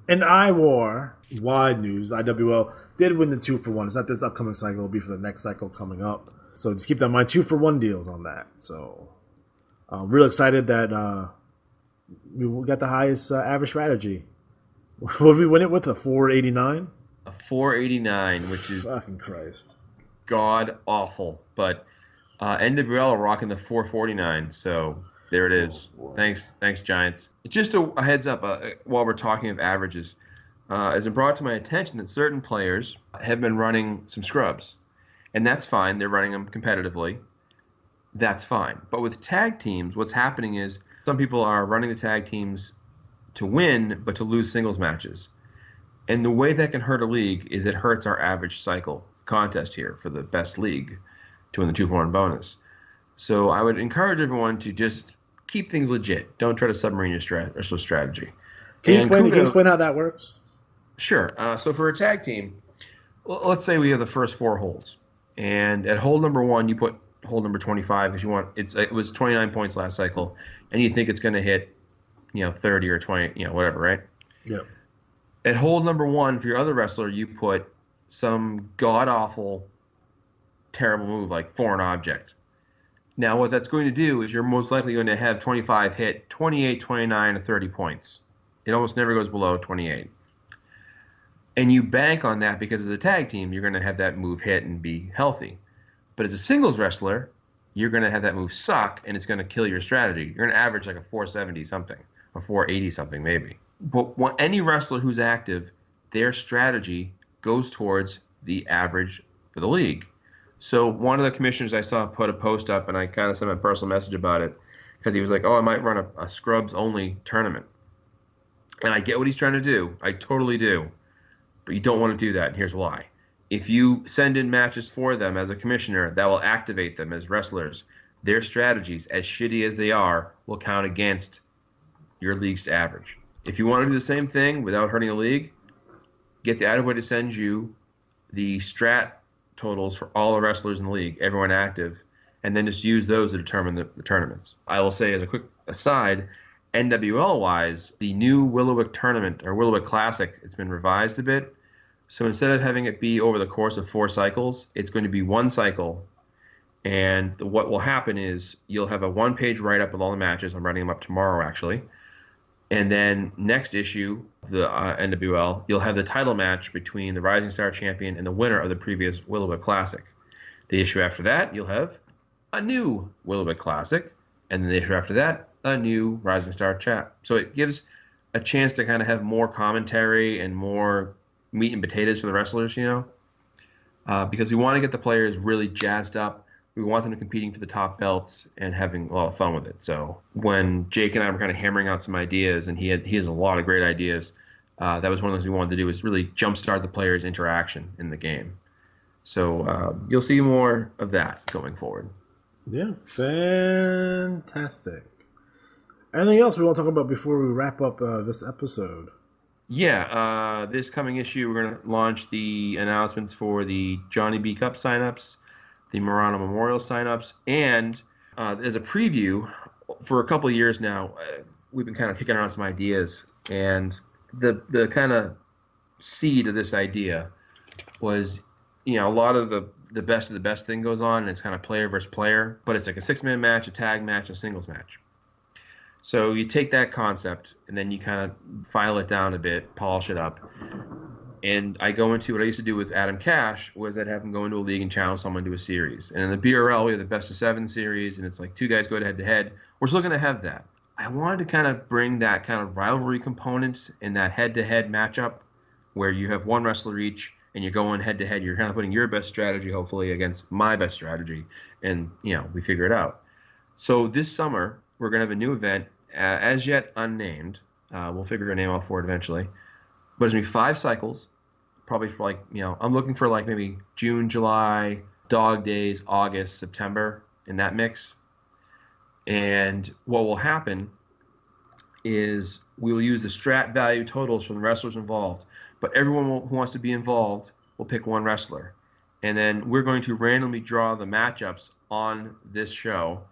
Speaker 1: In IWAR, wide news, IWL did win the 2-for-1. It's not this upcoming cycle. It'll be for the next cycle coming up. So just keep that in mind. 2-for-1 deals on that. So I'm real excited that we got the highest average strategy. What did we win it with? A 489?
Speaker 2: A 489, which is
Speaker 1: fucking Christ.
Speaker 2: God awful. But NWL are rocking the 449, so there it is. Oh, thanks, Giants. Just a heads up while we're talking of averages, it's been brought to my attention that certain players have been running some scrubs, and that's fine. They're running them competitively. That's fine. But with tag teams, what's happening is some people are running the tag teams to win, but to lose singles matches. And the way that can hurt a league is it hurts our average cycle contest here for the best league to win the 2-for-1 bonus. So I would encourage everyone to just keep things legit. Don't try to submarine your strategy.
Speaker 1: Can you explain how that works?
Speaker 2: Sure. So for a tag team, let's say we have the first 4 holds. And at hold number 1, you put hold number 25 because you want it was 29 points last cycle, and you think it's going to hit 30 or 20, whatever, right?
Speaker 1: Yeah.
Speaker 2: At hold number 1 for your other wrestler, you put some god-awful, terrible move like foreign object. Now, what that's going to do is you're most likely going to have 25 hit 28, 29, or 30 points. It almost never goes below 28. And you bank on that because as a tag team, you're going to have that move hit and be healthy. But as a singles wrestler, you're going to have that move suck, and it's going to kill your strategy. You're going to average like a 470-something, or 480-something maybe. But any wrestler who's active, their strategy goes towards the average for the league. So one of the commissioners I saw put a post up, and I kind of sent him a personal message about it, because he was like, I might run a scrubs-only tournament. And I get what he's trying to do. I totally do. But you don't want to do that, and here's why. If you send in matches for them as a commissioner, that will activate them as wrestlers. Their strategies, as shitty as they are, will count against your league's average. If you want to do the same thing without hurting a league, get the IWAR to send you the strat totals for all the wrestlers in the league, everyone active, and then just use those to determine the tournaments. I will say as a quick aside, NWL-wise, the new Willowick tournament, or Willowick Classic, it's been revised a bit. So instead of having it be over the course of 4 cycles, it's going to be 1 cycle. And what will happen is you'll have a 1-page write-up of all the matches. I'm writing them up tomorrow, actually. And then next issue, the NWL, you'll have the title match between the Rising Star champion and the winner of the previous Willowick Classic. The issue after that, you'll have a new Willowick Classic And then the issue after that, a new Rising Star chat. So it gives a chance to kind of have more commentary and more meat and potatoes for the wrestlers, because we want to get the players really jazzed up. We want them to competing for the top belts and having a lot of fun with it. So when Jake and I were kind of hammering out some ideas, and he has a lot of great ideas, that was one of the things we wanted to do, is really jumpstart the players' interaction in the game. So you'll see more of that going forward.
Speaker 1: Yeah, fantastic. Anything else we want to talk about before we wrap up this episode?
Speaker 2: Yeah, this coming issue, we're going to launch the announcements for the Johnny B. Cup signups, the Murano Memorial signups, and as a preview, for a couple of years now, we've been kind of kicking around some ideas, and the kind of seed of this idea was, a lot of the best of the best thing goes on, and it's kind of player versus player, but it's like a 6-man match, a tag match, a singles match. So you take that concept and then you kind of file it down a bit, polish it up. And I go into what I used to do with Adam Cash, was I'd have him go into a league and challenge someone to a series. And in the BRL, we have the best of 7 series, and it's like 2 guys go head to head. We're still going to have that. I wanted to kind of bring that kind of rivalry component in that head-to-head matchup where you have one wrestler each and you're going head-to-head. You're kind of putting your best strategy, hopefully, against my best strategy. And, we figure it out. So this summer, we're going to have a new event, as yet unnamed. We'll figure a name out for it eventually. But it's going to be 5 cycles, probably for I'm looking for maybe June, July, dog days, August, September, in that mix. And what will happen is we will use the strat value totals from the wrestlers involved. But everyone who wants to be involved will pick one wrestler. And then we're going to randomly draw the matchups on this show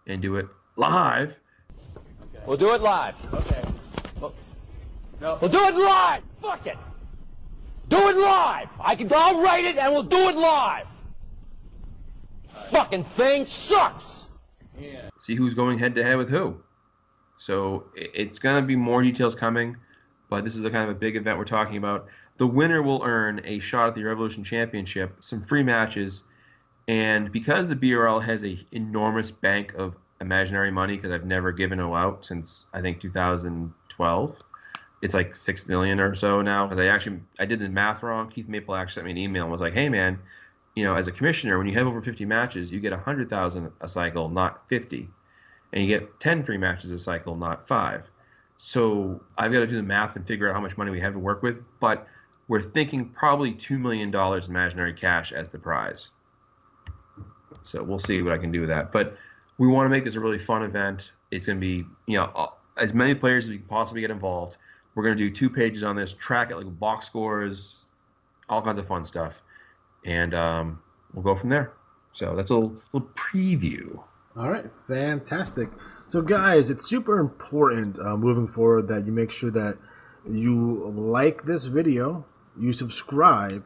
Speaker 2: and do it live.
Speaker 3: Okay. We'll do it live. Okay. We'll do it live. Fuck it. Do it live. I'll write it and we'll do it live. Right. Fucking thing sucks.
Speaker 2: Yeah. See who's going head to head with who. So it's going to be more details coming, but this is a kind of a big event we're talking about. The winner will earn a shot at the Revolution Championship, some free matches, and because the BRL has an enormous bank of imaginary money, because I've never given it out since I think 2012. It's like $6 million or so now, because I did the math wrong. Keith Maple actually sent me an email and was like, "Hey man, as a commissioner, when you have over 50 matches, you get 100,000 a cycle, not 50, and you get 10 free matches a cycle, not 5. So I've got to do the math and figure out how much money we have to work with, but we're thinking probably $2 million imaginary cash as the prize. So we'll see what I can do with that, but we want to make this a really fun event. It's going to be, as many players as we can possibly get involved. We're going to do 2 pages on this, track it, like box scores, all kinds of fun stuff. And we'll go from there. So that's a little preview.
Speaker 1: All right, fantastic. So, guys, it's super important moving forward that you make sure that you like this video, you subscribe,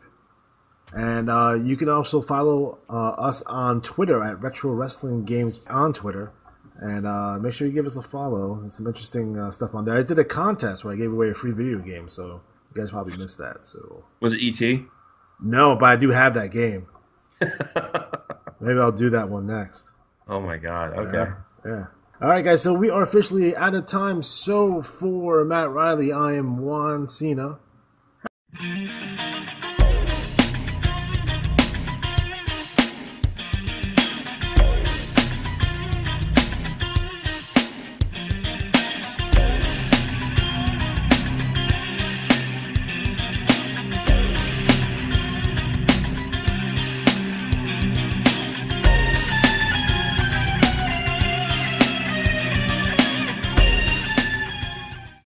Speaker 1: and you can also follow us on Twitter at Retro Wrestling Games on Twitter. And make sure you give us a follow. There's some interesting stuff on there. I just did a contest where I gave away a free video game, so you guys probably missed that. So
Speaker 2: was it E.T.?
Speaker 1: No, but I do have that game. Maybe I'll do that one next.
Speaker 2: Oh my God! Okay.
Speaker 1: Yeah. All right, guys. So we are officially out of time. So for Matt Riley, I am Juan Cena.